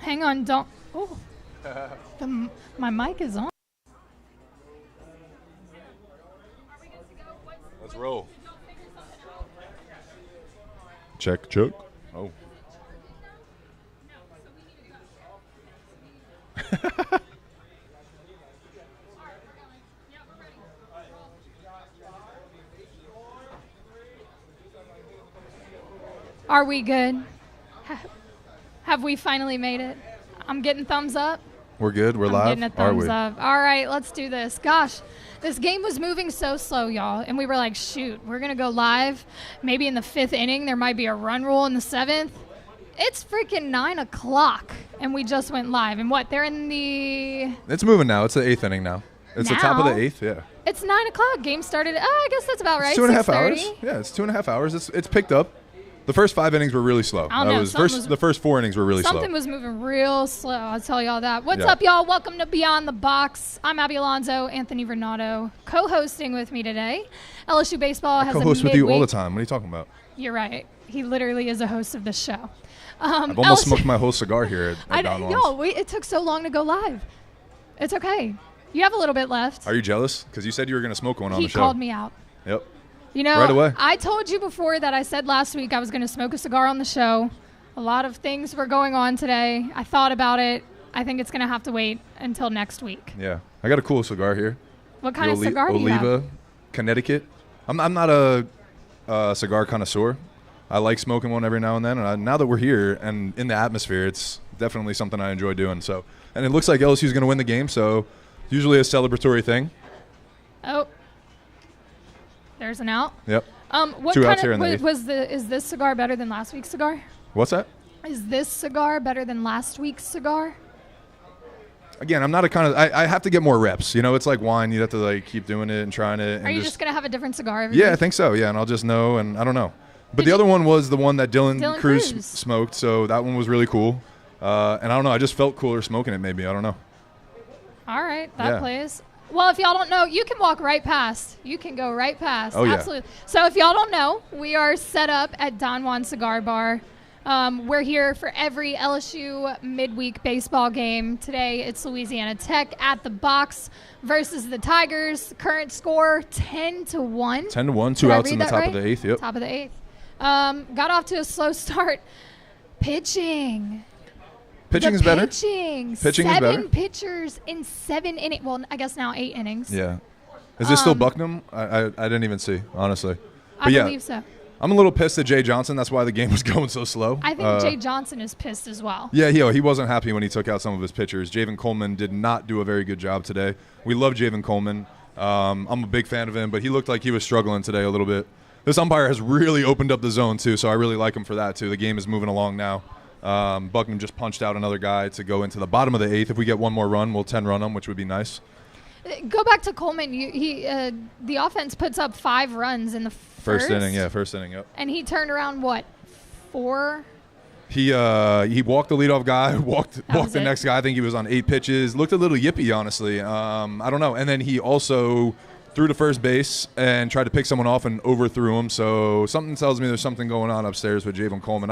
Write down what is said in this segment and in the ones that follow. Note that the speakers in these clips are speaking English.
Hang on, don't. Oh, my mic is on. Let's roll. Check. Oh. Are we good? Have we finally made it? I'm getting thumbs up. We're good. We're live. I'm getting a thumbs up. All right, let's do this. Gosh, this game was moving so slow, y'all. And we were like, shoot, we're going to go live. Maybe in the 5th inning, there might be a run rule in the 7th. It's freaking 9 o'clock, and we just went live. And what? They're in the... It's moving now. It's the 8th inning now. It's the top of the 8th, yeah. It's 9 o'clock. Game started. I guess that's about right. It's 2.5 hours. Yeah, it's 2.5 hours. It's picked up. The first 5 innings were really slow. The first 4 innings were really slow. Something was moving real slow. I'll tell y'all that. What's up, y'all? Welcome to Beyond the Box. I'm Abby Alonzo, Anthony Ranaudo, co-hosting with me today. LSU Baseball has a co-host with you all the time. What are you talking about? You're right. He literally is a host of the show. I've almost smoked my whole cigar here at Don Juan's. It took so long to go live. It's okay. You have a little bit left. Are you jealous? Because you said you were going to smoke one on the show. He called me out. Yep. You know, right away. I told you before that I said last week I was going to smoke a cigar on the show. A lot of things were going on today. I thought about it. I think it's going to have to wait until next week. Yeah. I got a cool cigar here. What kind of cigar do you have? Oliva, Connecticut. I'm not a cigar connoisseur. I like smoking one every now and then. And now that we're here and in the atmosphere, it's definitely something I enjoy doing. So, and it looks like LSU is going to win the game, so usually a celebratory thing. Oh. There's an out. Yep. What 2 kind outs here in the 8th. Is this cigar better than last week's cigar? What's that? Is this cigar better than last week's cigar? Again, I'm not a kind of. I have to get more reps. You know, it's like wine. You have to like keep doing it and trying it. And Are you just gonna have a different cigar every week? I think so. Yeah, and I'll just know, and I don't know. But the other one was the one that Dylan Cruz smoked, so that one was really cool. And I don't know. I just felt cooler smoking it. Maybe I don't know. All right, that plays. Well, if y'all don't know, you can walk right past. You can go right past. Oh, yeah. Absolutely. So if y'all don't know, we are set up at Don Juan Cigar Bar. We're here for every LSU midweek baseball game. Today, it's Louisiana Tech at the box versus the Tigers. Current score, 10-1. 10-1, 2 outs in the top of the 8th. Yep. Top of the 8th. Got off to a slow start. Pitching is better. Pitching is better. 7 pitchers in 7 innings. Well, I guess now 8 innings. Yeah. Is this still Bucknam? I didn't even see, honestly. But I believe so. I'm a little pissed at Jay Johnson. That's why the game was going so slow. I think Jay Johnson is pissed as well. Yeah, he wasn't happy when he took out some of his pitchers. Javen Coleman did not do a very good job today. We love Javen Coleman. I'm a big fan of him, but he looked like he was struggling today a little bit. This umpire has really opened up the zone, too, so I really like him for that, too. The game is moving along now. Buckman just punched out another guy to go into the bottom of the 8th. If we get one more run, we'll 10-run them, which would be nice. Go back to Coleman. The offense puts up 5 runs in the first inning. Yeah, first inning. Yep. And he turned around 4? He walked the leadoff guy, walked the next guy. I think he was on 8 pitches. Looked a little yippy, honestly. I don't know. And then he also threw to first base and tried to pick someone off and overthrew him. So something tells me there's something going on upstairs with Javen Coleman.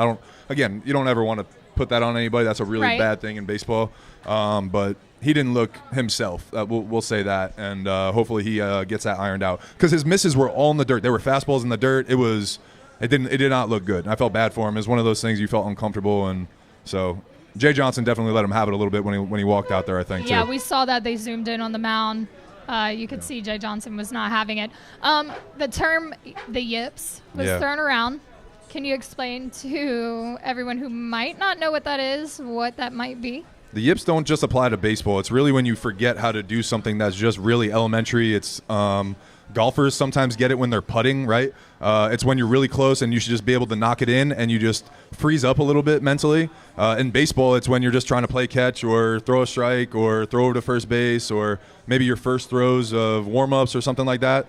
You don't ever want to put that on anybody. That's a really bad thing in baseball. But he didn't look himself. We'll say that. And hopefully he gets that ironed out. Because his misses were all in the dirt. They were fastballs in the dirt. It did not look good. I felt bad for him. It was one of those things you felt uncomfortable. And so Jay Johnson definitely let him have it a little bit when he walked out there, I think, Yeah, too. we saw that. They zoomed in on the mound. You could see Jay Johnson was not having it. The term the yips was thrown around. Can you explain to everyone who might not know what that is, what that might be? The yips don't just apply to baseball. It's really when you forget how to do something that's just really elementary. It's golfers sometimes get it when they're putting, right? It's when you're really close and you should just be able to knock it in and you just freeze up a little bit mentally. In baseball, it's when you're just trying to play catch or throw a strike or throw over to first base or maybe your first throws of warm-ups or something like that.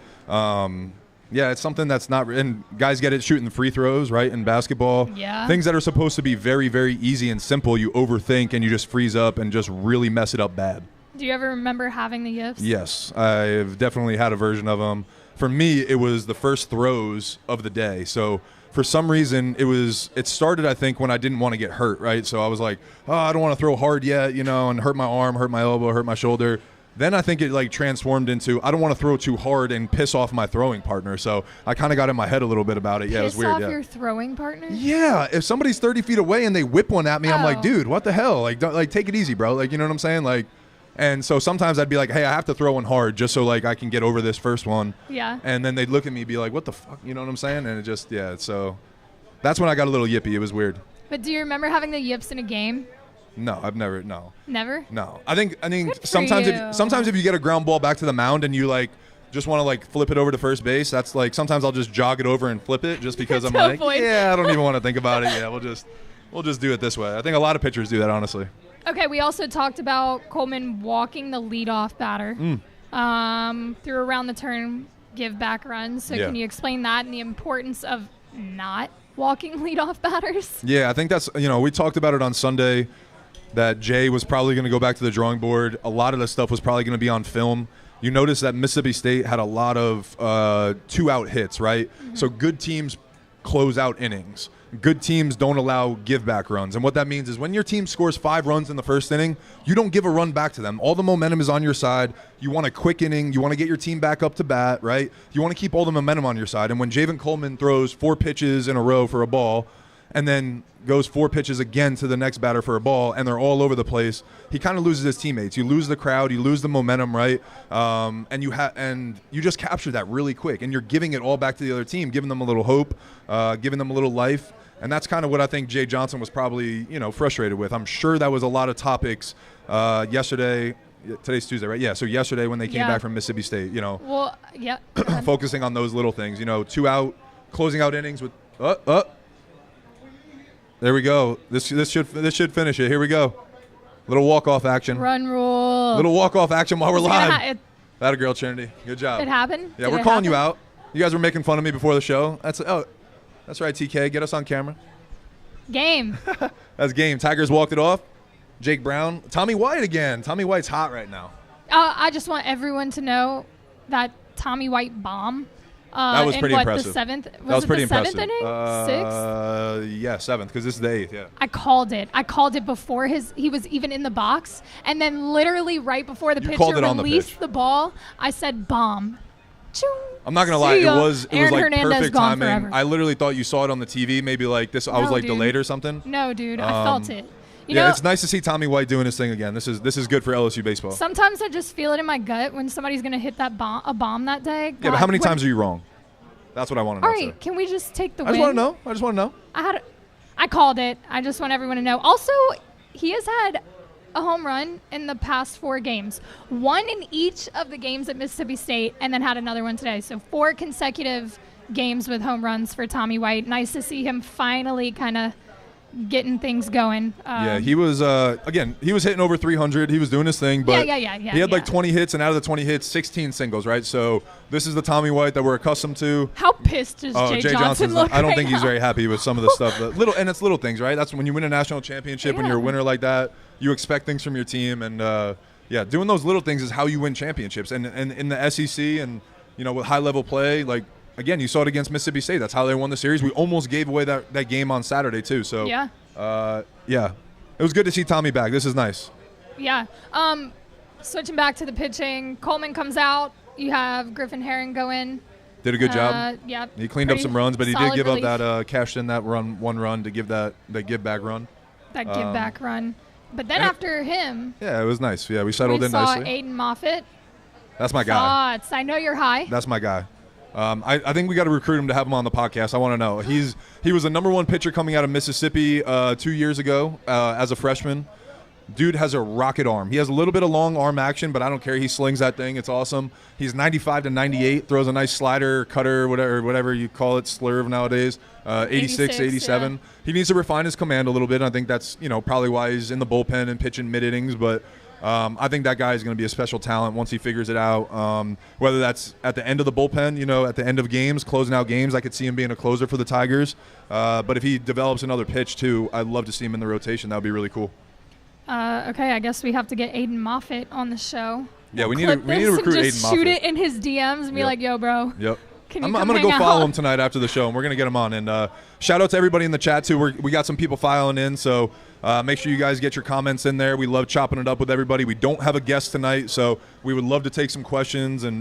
It's something that's not – and guys get it shooting free throws, right, in basketball. Yeah. Things that are supposed to be very, very easy and simple, you overthink and you just freeze up and just really mess it up bad. Do you ever remember having the yips? Yes. I've definitely had a version of them. for me, it was the first throws of the day. So for some reason, it started, I think, when I didn't want to get hurt, right? So I was like, oh, I don't want to throw hard yet, and hurt my arm, hurt my elbow, hurt my shoulder. Then I think it like transformed into I don't want to throw too hard and piss off my throwing partner. So I kind of got in my head a little bit about it. Yeah, it was weird. Piss off your throwing partner? Yeah, if somebody's 30 feet away and they whip one at me, I'm like, dude, what the hell? Like, take it easy, bro. Like, you know what I'm saying? Like, and so sometimes I'd be like, hey, I have to throw one hard just so like I can get over this first one. Yeah. And then they'd look at me and be like, what the fuck? You know what I'm saying? And it just, yeah. So that's when I got a little yippy. It was weird. But do you remember having the yips in a game? No, I've never. No. Never? No. I think sometimes if you get a ground ball back to the mound and you like just want to like flip it over to first base, that's like sometimes I'll just jog it over and flip it just because I'm like, yeah, I don't even want to think about it. Yeah, we'll just do it this way. I think a lot of pitchers do that, honestly. Okay, we also talked about Coleman walking the leadoff batter. Through around the turn, give back runs. So can you explain that and the importance of not walking leadoff batters? Yeah, I think that's, we talked about it on Sunday that Jay was probably going to go back to the drawing board. A lot of the stuff was probably going to be on film. You notice that Mississippi State had a lot of 2-out hits, right? Mm-hmm. So good teams close out innings. Good teams don't allow give-back runs. And what that means is when your team scores 5 runs in the first inning, you don't give a run back to them. All the momentum is on your side. You want a quick inning. You want to get your team back up to bat, right? You want to keep all the momentum on your side. And when Javen Coleman throws 4 pitches in a row for a ball and then goes 4 pitches again to the next batter for a ball, and they're all over the place, he kind of loses his teammates. You lose the crowd, you lose the momentum, right? And you just capture that really quick, and you're giving it all back to the other team, giving them a little hope, giving them a little life. And that's kind of what I think Jay Johnson was probably, frustrated with. I'm sure that was a lot of topics yesterday. Today's Tuesday, right? Yeah, so yesterday when they came back from Mississippi State, Well, yeah. focusing on those little things, 2 out, closing out innings with There we go. This should finish it. Here we go. Little walk-off action. Run rule. Little walk-off action while we're live. That a girl, Trinity. Good job. It happened? Yeah, we're calling you out. You guys were making fun of me before the show. That's right, TK. Get us on camera. Game. That's game. Tigers walked it off. Jake Brown. Tommy White again. Tommy White's hot right now. I just want everyone to know that Tommy White bomb. That was pretty impressive. The 7th? That was pretty impressive. 7th inning? 6th? Yeah, 7th, because this is the 8th, yeah. I called it before he was even in the box, and then literally right before the pitcher released the ball, I said bomb. Choo. I'm not going to lie, it was like Hernandez perfect timing. Forever. I literally thought you saw it on the TV, maybe like this. I was like delayed or something. No, dude, I felt it. It's nice to see Tommy White doing his thing again. This is good for LSU baseball. Sometimes I just feel it in my gut when somebody's going to hit a bomb that day. Yeah, but how many times are you wrong? That's what I want to know. All right, can we just take the win? I just want to know. I called it. I just want everyone to know. Also, he has had a home run in the past 4 games. 1 in each of the games at Mississippi State, and then had another one today. So 4 consecutive games with home runs for Tommy White. Nice to see him finally kind of getting things going. He was he was hitting over 300. He was doing his thing, but he had like 20 hits, and out of the 20 hits, 16 singles, right? So this is the Tommy White that we're accustomed to. How pissed does Jay Johnson look? I don't think he's very happy with some of the stuff. And it's little things, right? That's when you win a national championship. When you're a winner like that, you expect things from your team, and doing those little things is how you win championships. And in the SEC, and with high level play, like. Again, you saw it against Mississippi State. That's how they won the series. We almost gave away that game on Saturday, too. So, it was good to see Tommy back. This is nice. Yeah. Switching back to the pitching, Coleman comes out. You have Griffin Herring go in. Did a good job. Yeah. He cleaned up some runs, but he did give up that cashed in that one run to give that give back run. That give back run. But then after him. Yeah, it was nice. Yeah, we settled in nicely. We saw Aiden Moffitt. That's my guy. Thoughts. I know you're high. That's my guy. I think we got to recruit him to have him on the podcast. I want to know. He was the #1 pitcher coming out of Mississippi 2 years ago as a freshman. Dude has a rocket arm. He has a little bit of long arm action, but I don't care. He slings that thing. It's awesome. He's 95 to 98, throws a nice slider, cutter, whatever you call it, slurve nowadays. 86, 87. Yeah. He needs to refine his command a little bit. I think that's probably why he's in the bullpen and pitching mid innings, but. I think that guy is going to be a special talent once he figures it out. Whether that's at the end of the bullpen, at the end of games, closing out games, I could see him being a closer for the Tigers. But if he develops another pitch too, I'd love to see him in the rotation. That would be really cool. Okay, I guess we have to get Aiden Moffitt on the show. Yeah, we need clip to this recruit and Aiden just Moffett. shoot it in his DMs and be like, yo, bro. Yep. I'm going to go follow him tonight after the show, and we're going to get him on. And shout out to everybody in the chat, too. We got some people filing in, so make sure you guys get your comments in there. We love chopping it up with everybody. We don't have a guest tonight, so we would love to take some questions and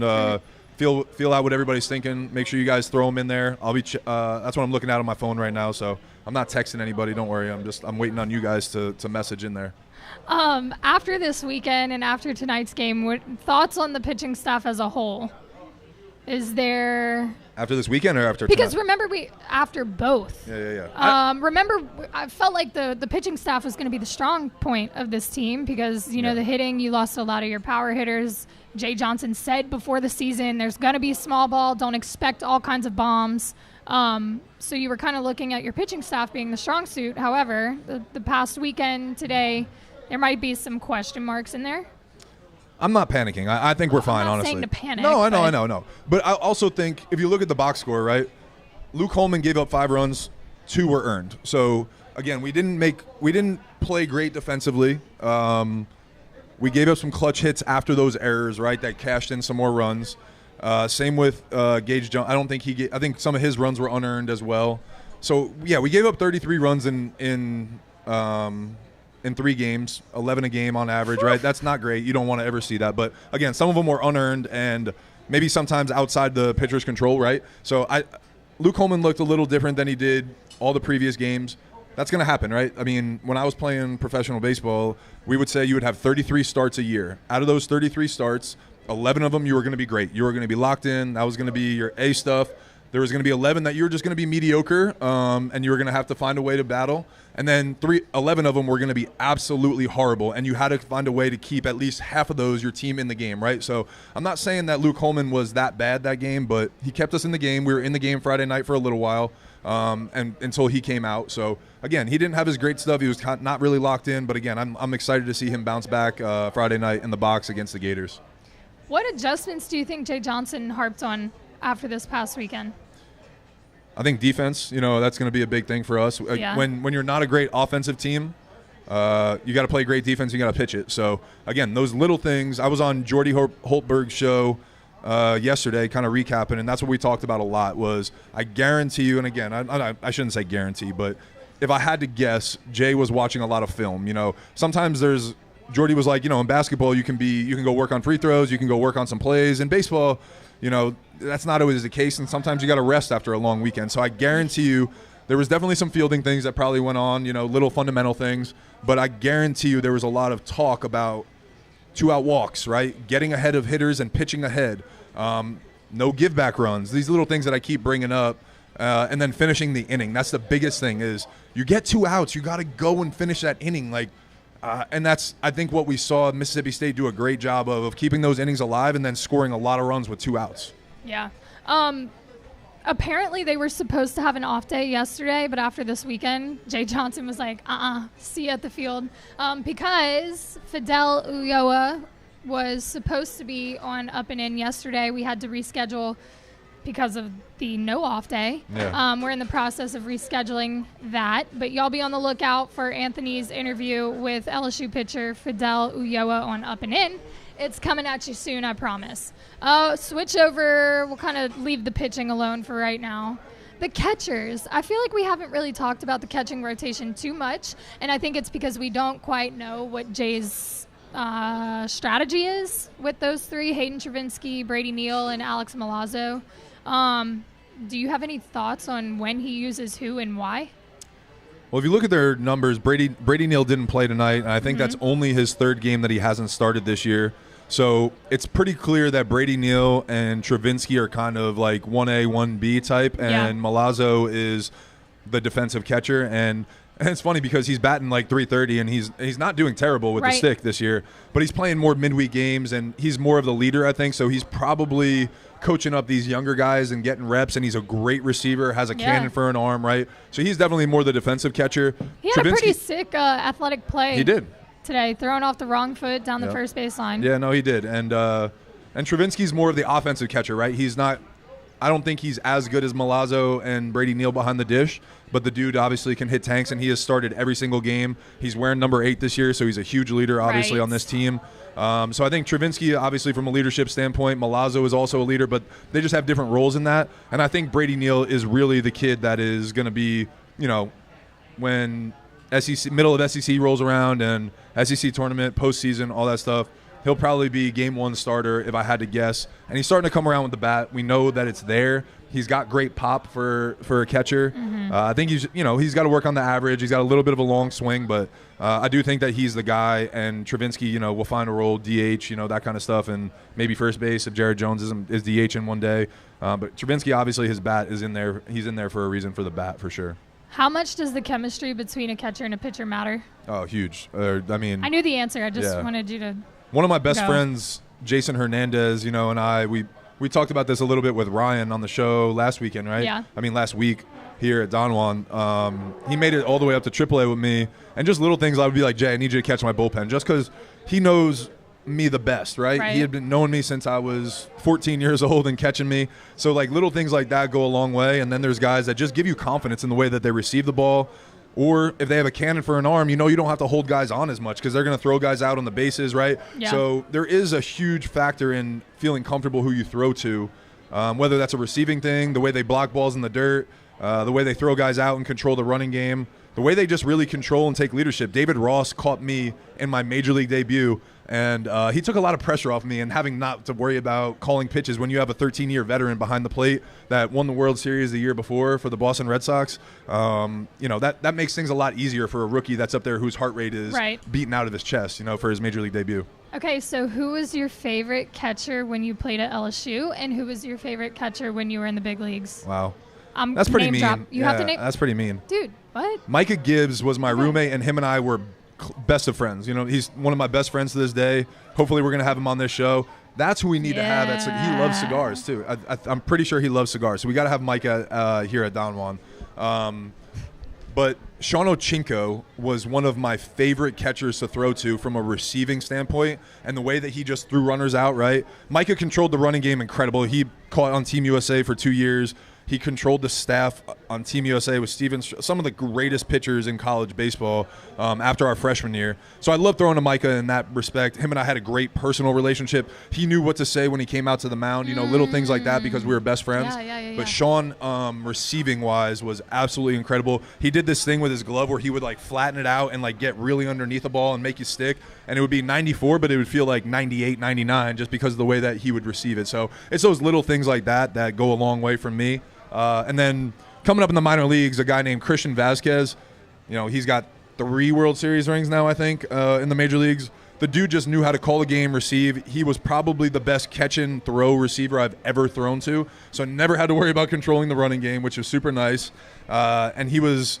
feel out what everybody's thinking. Make sure you guys throw them in there. That's what I'm looking at on my phone right now, so I'm not texting anybody. Don't worry. I'm waiting on you guys to message in there. After this weekend and after tonight's game, what thoughts on the pitching staff as a whole? Is there after this weekend or after because tonight? Remember after both. Yeah. Remember I felt like the pitching staff was going to be the strong point of this team because the hitting, you lost a lot of your power hitters. Jay Johnson said before the season there's going to be small ball, don't expect all kinds of bombs. So you were kind of looking at your pitching staff being the strong suit. However, the past weekend today, there might be some question marks in there. I'm not panicking. I think we're fine, I'm not honestly. saying to panic. No, I know. But I also think if you look at the box score, right, Luke Holman gave up 5 runs, 2 were earned. So again, we didn't play great defensively. We gave up some clutch hits after those errors, right, that cashed in some more runs. Same with Gage Jones. I think some of his runs were unearned as well. So yeah, we gave up 33 runs in 3 games, 11 a game on average, right? That's not great. You don't want to ever see that. But again, some of them were unearned and maybe sometimes outside the pitcher's control, right? So Luke Holman looked a little different than he did all the previous games. That's going to happen, right? I mean, when I was playing professional baseball, we would say you would have 33 starts a year. Out of those 33 starts, 11 of them you were going to be great. You were going to be locked in. That was going to be your A stuff. There was going to be 11 that you were just going to be mediocre, and you were going to have to find a way to battle. And then 11 of them were going to be absolutely horrible, and you had to find a way to keep at least half of those, your team, in the game, right? So I'm not saying that Luke Holman was that bad that game, but he kept us in the game. We were in the game Friday night for a little while, and until he came out. So, again, he didn't have his great stuff. He was not really locked in. But, again, I'm excited to see him bounce back Friday night in the box against the Gators. What adjustments do you think Jay Johnson harped on after this past weekend? I think defense, that's going to be a big thing for us. Yeah. When you're not a great offensive team, you got to play great defense. You got to pitch it. So, again, those little things. I was on Jordy Holtberg's show yesterday kind of recapping, and that's what we talked about a lot was I guarantee you, and again, I shouldn't say guarantee, but if I had to guess, Jay was watching a lot of film. Sometimes Jordy was like, in basketball you can go work on free throws, you can go work on some plays. In baseball, that's not always the case, and sometimes you got to rest after a long weekend. So I guarantee you there was definitely some fielding things that probably went on, little fundamental things, but I guarantee you there was a lot of talk about 2-out walks, right? Getting ahead of hitters and pitching ahead. No give-back runs. These little things that I keep bringing up. And then finishing the inning. That's the biggest thing is you get 2 outs. You got to go and finish that inning. And that's, I think, what we saw Mississippi State do a great job of keeping those innings alive and then scoring a lot of runs with 2 outs. Yeah. Apparently they were supposed to have an off day yesterday, but after this weekend, Jay Johnson was like, see you at the field. Because Fidel Ulloa was supposed to be on up and in yesterday. We had to reschedule because of the no off day. Yeah. We're in the process of rescheduling that, but y'all be on the lookout for Anthony's interview with LSU pitcher Fidel Ulloa on Up and In. It's coming at you soon, I promise. Switch over. We'll kind of leave the pitching alone for right now. The catchers. I feel like we haven't really talked about the catching rotation too much, and I think it's because we don't quite know what Jay's strategy is with those 3, Hayden Travinski, Brady Neal, and Alex Milazzo. Do you have any thoughts on when he uses who and why? Well, if you look at their numbers, Brady Neal didn't play tonight, and I think that's only his 3rd game that he hasn't started this year. So it's pretty clear that Brady Neal and Travinski are kind of like 1A, 1B type, and Milazzo is the defensive catcher. And it's funny because he's batting like 330, and he's not doing terrible with the stick this year, but he's playing more midweek games, and he's more of the leader, I think. So he's probably coaching up these younger guys and getting reps, and he's a great receiver, has a cannon for an arm, right? So he's definitely more the defensive catcher. He had a pretty sick athletic play. He did. Today, throwing off the wrong foot down the first baseline. Yeah, no, he did. And Travinski's more of the offensive catcher, right? He's not I don't think he's as good as Milazzo and Brady Neal behind the dish, but the dude obviously can hit tanks, and he has started every single game. He's wearing number 8 this year, so he's a huge leader, obviously, on this team. So I think Travinski, obviously, from a leadership standpoint, Milazzo is also a leader, but they just have different roles in that. And I think Brady Neal is really the kid that is going to be, when middle of SEC rolls around and SEC tournament, postseason, all that stuff, he'll probably be game 1 starter if I had to guess. And he's starting to come around with the bat. We know that it's there. He's got great pop for a catcher. I think he's got to work on the average. He's got a little bit of a long swing, but I do think that he's the guy. And Travinski, will find a role, DH, that kind of stuff, and maybe first base if Jared Jones is DH in one day. But Travinski, obviously, his bat is in there. He's in there for a reason for the bat for sure. How much does the chemistry between a catcher and a pitcher matter? Oh, huge. I knew the answer. I just wanted you to. One of my best friends, Jason Hernandez, and I, we talked about this a little bit with Ryan on the show last weekend, right? Yeah. Last week here at Don Juan. He made it all the way up to AAA with me, and just little things I would be like, Jay, I need you to catch my bullpen, just because he knows me the best, right? He had been knowing me since I was 14 years old and catching me. So, little things like that go a long way, and then there's guys that just give you confidence in the way that they receive the ball. Or if they have a cannon for an arm, you don't have to hold guys on as much because they're going to throw guys out on the bases, right? Yeah. So there is a huge factor in feeling comfortable who you throw to, whether that's a receiving thing, the way they block balls in the dirt, the way they throw guys out and control the running game, the way they just really control and take leadership. David Ross caught me in my major league debut, and he took a lot of pressure off me and having not to worry about calling pitches when you have a 13-year veteran behind the plate that won the World Series the year before for the Boston Red Sox. That makes things a lot easier for a rookie that's up there whose heart rate is beating out of his chest, for his major league debut. Okay, so who was your favorite catcher when you played at LSU, and who was your favorite catcher when you were in the big leagues? Wow. That's pretty mean. Have to name. That's pretty mean. Dude, what? Micah Gibbs was my roommate, and him and I were best of friends. He's one of my best friends to this day. Hopefully we're going to have him on this show. That's who we need to have. He loves cigars, too. I'm pretty sure he loves cigars. So we got to have Micah here at Don Juan. But Sean Ochinko was one of my favorite catchers to throw to from a receiving standpoint, and the way that he just threw runners out, right? Micah controlled the running game incredible. He caught on Team USA for 2 years. He controlled the staff on Team USA with some of the greatest pitchers in college baseball after our freshman year. So I love throwing to Micah in that respect. Him and I had a great personal relationship. He knew what to say when he came out to the mound, little things like that because we were best friends. But Sean, receiving-wise, was absolutely incredible. He did this thing with his glove where he would, flatten it out and, get really underneath the ball and make you stick. And it would be 94, but it would feel like 98, 99 just because of the way that he would receive it. So it's those little things like that that go a long way for me. And then coming up in the minor leagues, a guy named Christian Vasquez, he's got 3 World Series rings now, I think, in the major leagues. The dude just knew how to call the game, receive. He was probably the best catch and throw receiver I've ever thrown to. So I never had to worry about controlling the running game, which was super nice. And he was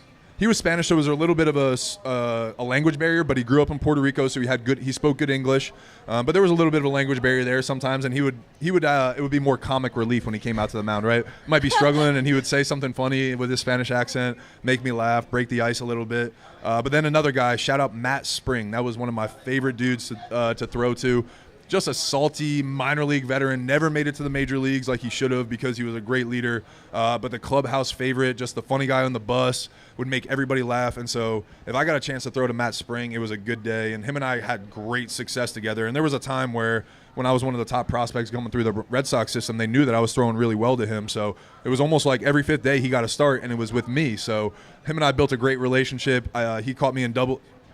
Spanish, so it was a little bit of a language barrier, but he grew up in Puerto Rico, so he spoke good English. But there was a little bit of a language barrier there sometimes, and it would be more comic relief when he came out to the mound, right? Might be struggling, and he would say something funny with his Spanish accent, make me laugh, break the ice a little bit. But then another guy, shout out Matt Spring. That was one of my favorite dudes to throw to. Just a salty minor league veteran, never made it to the major leagues like he should have because he was a great leader. But the clubhouse favorite, just the funny guy on the bus, would make everybody laugh. And so if I got a chance to throw to Matt Spring, it was a good day. And him and I had great success together. And there was a time where when I was one of the top prospects coming through the Red Sox system, they knew that I was throwing really well to him. So it was almost like every 5th day he got a start, and it was with me. So him and I built a great relationship. He caught me in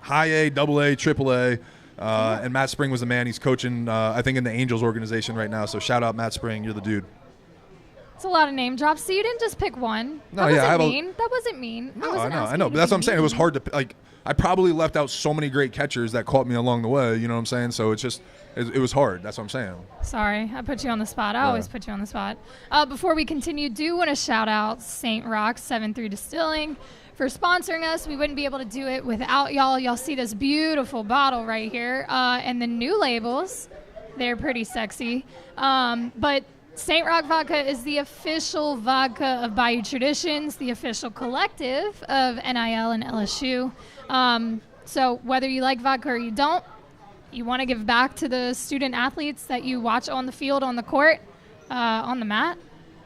high A, double A, triple A. And Matt Spring was the man. He's coaching, I think, in the Angels organization right now. So shout out Matt Spring. You're the dude. It's a lot of name drops. So you didn't just pick one. No, that wasn't mean. That wasn't mean. No, I know. But that's what I'm saying. It was hard to I probably left out so many great catchers that caught me along the way. You know what I'm saying? So it's just it was hard. That's what I'm saying. Sorry, I put you on the spot. I always put you on the spot. Before we continue, do want to shout out St. Rock 7-3 Distilling for sponsoring us. We wouldn't be able to do it without y'all. Y'all see this beautiful bottle right here, and the new labels. They're pretty sexy. But St. Rock Vodka is the official vodka of Bayou Traditions, the official collective of NIL and LSU. So whether you like vodka or you don't, you want to give back to the student athletes that you watch on the field, on the court, on the mat,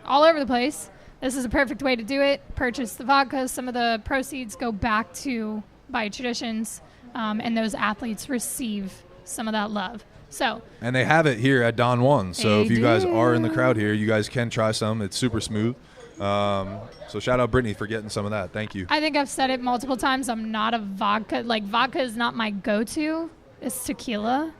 all over the place. This is a perfect way to do it. Purchase the vodka. Some of the proceeds go back to By Traditions, and those athletes receive some of that love. So, and they have it here at Don Juan. So if you guys are in the crowd here, you guys can try some. It's super smooth. So shout out Brittany for getting some of that. Thank you. I think I've said it multiple times. I'm not a vodka. Like, vodka is not my go-to. It's tequila.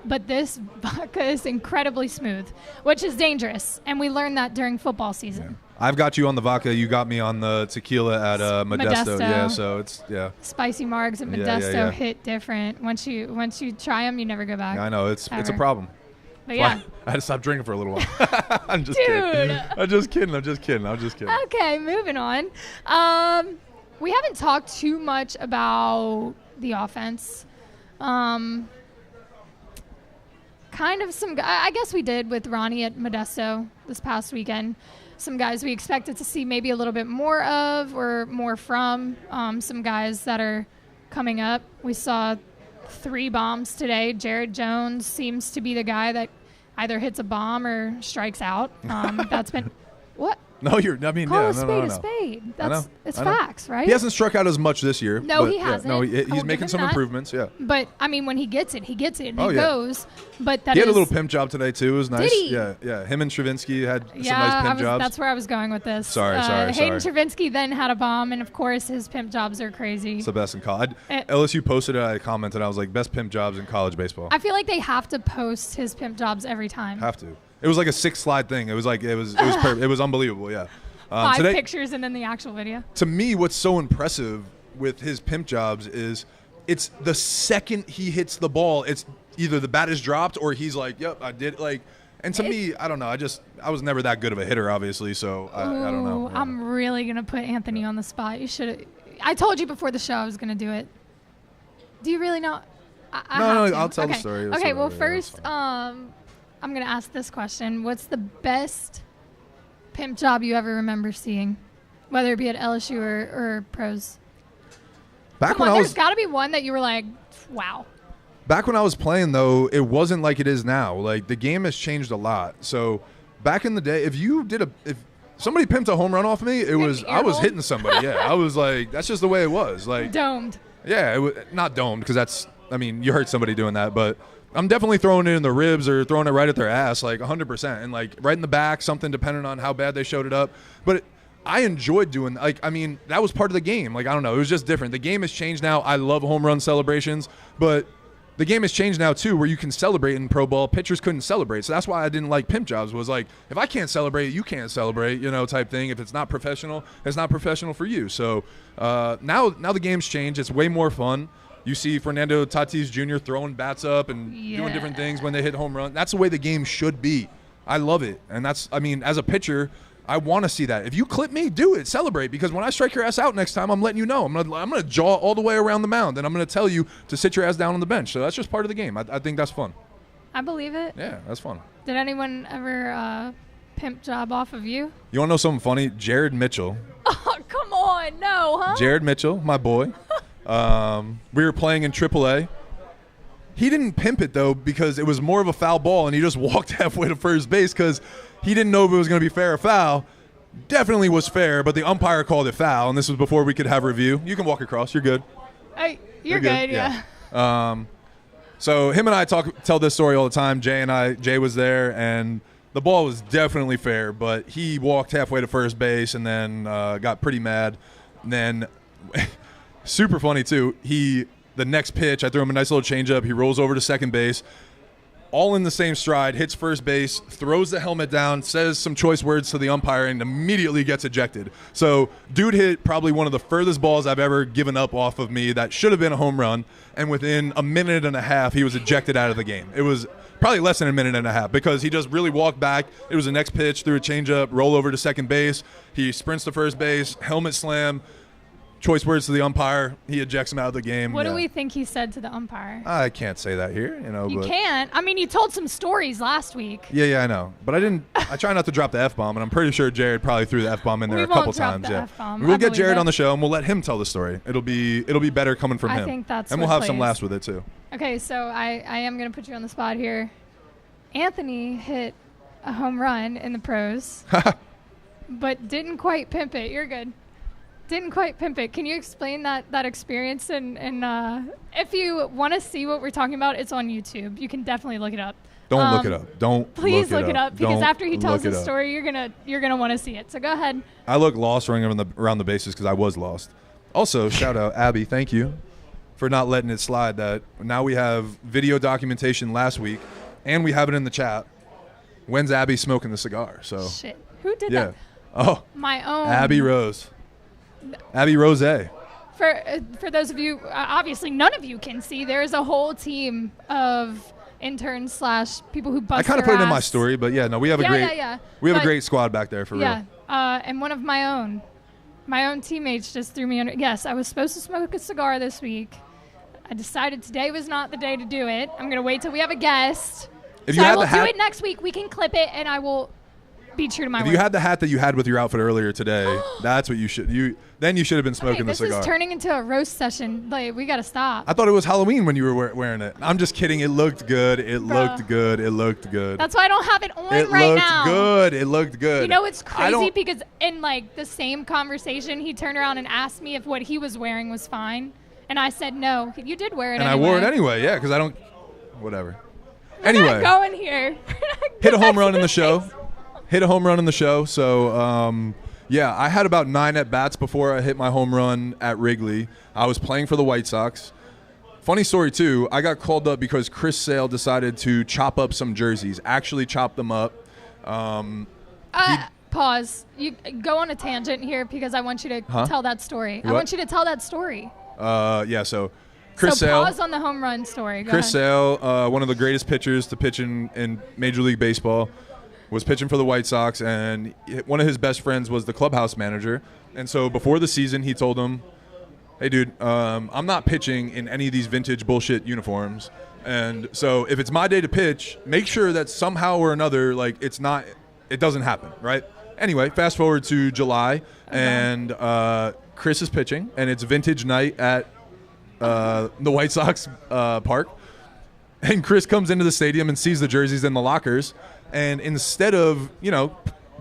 But this vodka is incredibly smooth, which is dangerous. And we learned that during football season. Yeah. I've got you on the vodka. You got me on the tequila at Modesto. Yeah, so it's spicy margs at Modesto hit different. Once you try them, you never go back. Yeah, I know it's a problem. But yeah, I had to stop drinking for a little while. I'm just kidding. I'm just kidding. Okay, moving on. We haven't talked too much about the offense. Kind of I guess we did with Ronnie at Modesto this past weekend. Some guys we expected to see maybe a little bit more of or more from. Some guys that are coming up. We saw 3 bombs today. Jared Jones seems to be the guy that either hits a bomb or strikes out. That's been what? No, Call a spade. It's facts, right? He hasn't struck out as much this year. No, he hasn't. No, he's making some improvements. Yeah. But I mean, when he gets it, he goes. But he had a little pimp job today too. It was nice. Did he? Yeah. Him and Travinski had some nice pimp jobs. That's where I was going with this. Sorry. Hayden Travinski then had a bomb, and of course his pimp jobs are crazy. It's the best in college. LSU posted it. I commented. I was like, best pimp jobs in college baseball. I feel like they have to post his pimp jobs every time. Have to. It was like a 6-slide thing. It was perfect. It was unbelievable. Yeah. 5 pictures and then the actual video. To me, what's so impressive with his pimp jobs is it's the second he hits the ball, it's either the bat is dropped or he's like, "Yep, I did." Like, and to me, I don't know. I was never that good of a hitter, obviously. So I don't know. Yeah. I'm really gonna put Anthony on the spot. You should. I told you before the show I was gonna do it. Do you really know? No, I'll tell the story. Okay. Well, first, I'm gonna ask this question: what's the best pimp job you ever remember seeing, whether it be at LSU or pros? There's got to be one that you were like, wow. Back when I was playing, though, it wasn't like it is now. Like, the game has changed a lot. So back in the day, if somebody pimped a home run off me, I was hitting somebody. Yeah, I was like, that's just the way it was. Like domed. Yeah, not domed because you hurt somebody doing that, but I'm definitely throwing it in the ribs or throwing it right at their ass, like 100%, and like right in the back, something depending on how bad they showed it up. But I enjoyed doing that was part of the game. Like, I don't know, it was just different. The game has changed now. I love home run celebrations, but the game has changed now too, where you can celebrate in pro ball. Pitchers couldn't celebrate, so that's why I didn't like pimp jobs. Was like, if I can't celebrate, you can't celebrate, type thing. If it's not professional, it's not professional for you. So now the game's changed. It's way more fun. You see Fernando Tatis Jr. throwing bats up and doing different things when they hit home run. That's the way the game should be. I love it. And as a pitcher, I want to see that. If you clip me, do it. Celebrate. Because when I strike your ass out next time, I'm letting you know. I'm gonna jaw all the way around the mound, and I'm going to tell you to sit your ass down on the bench. So that's just part of the game. I think that's fun. I believe it. Yeah, that's fun. Did anyone ever pimp job off of you? You want to know something funny? Jared Mitchell. Oh, come on. No, huh? Jared Mitchell, my boy. We were playing in AAA. He didn't pimp it, though, because it was more of a foul ball, and he just walked halfway to first base because he didn't know if it was going to be fair or foul. Definitely was fair, but the umpire called it foul, and this was before we could have review. You can walk across. You're good. Hey, you're good, yeah. So him and I tell this story all the time. Jay was there, and the ball was definitely fair, but he walked halfway to first base and then got pretty mad. And then super funny, too. The next pitch, I threw him a nice little changeup. He rolls over to second base, all in the same stride, hits first base, throws the helmet down, says some choice words to the umpire, and immediately gets ejected. So dude hit probably one of the furthest balls I've ever given up off of me that should have been a home run, and within a minute and a half, he was ejected out of the game. It was probably less than a minute and a half because he just really walked back. It was the next pitch, threw a changeup, roll over to second base. He sprints to first base, helmet slam, choice words to the umpire. He ejects him out of the game. What do we think he said to the umpire? I can't say that here, You can't. I mean, you told some stories last week. Yeah, I know. But I didn't. I try not to drop the F-bomb, and I'm pretty sure Jared probably threw the F-bomb in there a couple times. Yeah. F-bomb. We'll get Jared on the show, and we'll let him tell the story. It'll be better coming from him. I think that's and we'll have some laughs with it too. Okay, so I am going to put you on the spot here. Anthony hit a home run in the pros, but didn't quite pimp it. You're good. Didn't quite pimp it. Can you explain that experience? And if you want to see what we're talking about, it's on YouTube. You can definitely look it up. Don't look it up. Don't please look it up because Don't after he tells the story, you're gonna want to see it. So go ahead. I look lost running around the bases because I was lost. Also, shout out Abby. Thank you for not letting it slide. That now we have video documentation last week, and we have it in the chat. When's Abby smoking the cigar? So shit. Who did that? Oh, my own Abby Rose. Abby Rose. For those of you, obviously none of you can see. There's a whole team of interns / people who bust. I kind of put it in my story, but yeah, no, we have a great squad back there for real. Yeah, and one of my own teammates just threw me under. Yes, I was supposed to smoke a cigar this week. I decided today was not the day to do it. I'm gonna wait till we have a guest. I will do it next week. We can clip it, and I will be true to my word. If you had the hat that you had with your outfit earlier today, that's what you should. Then you should have been smoking the cigar. This is turning into a roast session. Like, we gotta stop. I thought it was Halloween when you were wearing it. I'm just kidding. It looked good. It looked good. That's why I don't have it on right now. It looked good. You know, it's crazy because in like the same conversation, he turned around and asked me if what he was wearing was fine, and I said no. You did wear it. And anyway. I wore it anyway. Yeah, because I don't. Whatever. We're not going here. Hit a home run in the show. Hit a home run in the show. So, yeah, I had about 9 at-bats before I hit my home run at Wrigley. I was playing for the White Sox. Funny story, too. I got called up because Chris Sale decided to chop up some jerseys, actually chop them up. Pause. You go on a tangent here because I want you to tell that story. What? I want you to tell that story. Yeah, so Chris Sale. Pause on the home run story. Go Chris ahead. Sale, one of the greatest pitchers to pitch in Major League Baseball, was pitching for the White Sox, and one of his best friends was the clubhouse manager. And so before the season, he told him, hey, dude, I'm not pitching in any of these vintage bullshit uniforms. And so if it's my day to pitch, make sure that somehow or another, like, it doesn't happen, right? Anyway, fast forward to July, and Chris is pitching, and it's vintage night at the White Sox park. And Chris comes into the stadium and sees the jerseys in the lockers. And instead of,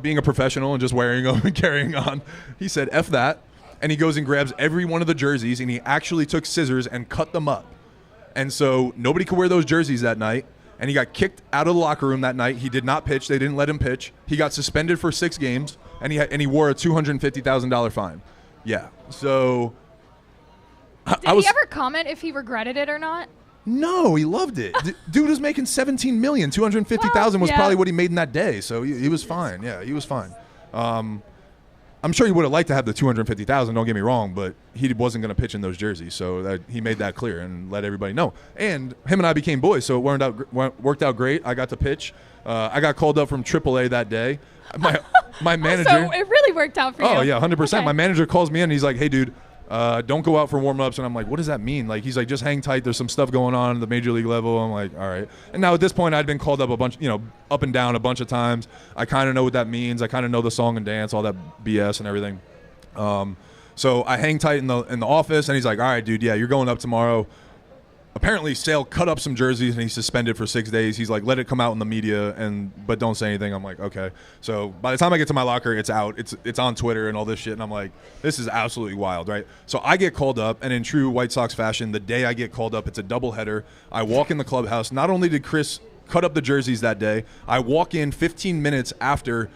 being a professional and just wearing them and carrying on, he said, F that. And he goes and grabs every one of the jerseys, and he actually took scissors and cut them up. And so nobody could wear those jerseys that night. And he got kicked out of the locker room that night. He did not pitch. They didn't let him pitch. He got suspended for 6 games, and he wore a $250,000 fine. Yeah. So Did he ever comment if he regretted it or not? No, he loved it. Dude was making $17 million. $250,000 was probably what he made in that day. So he was fine. Yeah, he was fine. I'm sure he would have liked to have the $250,000. Don't get me wrong, but he wasn't going to pitch in those jerseys. So he made that clear and let everybody know. And him and I became boys, so it worked out great. I got to pitch. I got called up from AAA that day. My manager. So it really worked out for you. Oh yeah, 100%. Okay. My manager calls me in. And he's like, "Hey, dude." Don't go out for warm-ups. And I'm like, what does that mean? Like, he's like, just hang tight. There's some stuff going on at the major league level. I'm like, all right. And now at this point, I'd been called up up and down a bunch of times. I kind of know what that means. I kind of know the song and dance, all that BS and everything. So I hang tight in the office, and he's like, all right, dude, yeah, you're going up tomorrow. Apparently, Sale cut up some jerseys, and he's suspended for 6 days. He's like, let it come out in the media, but don't say anything. I'm like, okay. So by the time I get to my locker, it's out. It's on Twitter and all this shit, and I'm like, this is absolutely wild, right? So I get called up, and in true White Sox fashion, the day I get called up, it's a doubleheader. I walk in the clubhouse. Not only did Chris cut up the jerseys that day, I walk in 15 minutes after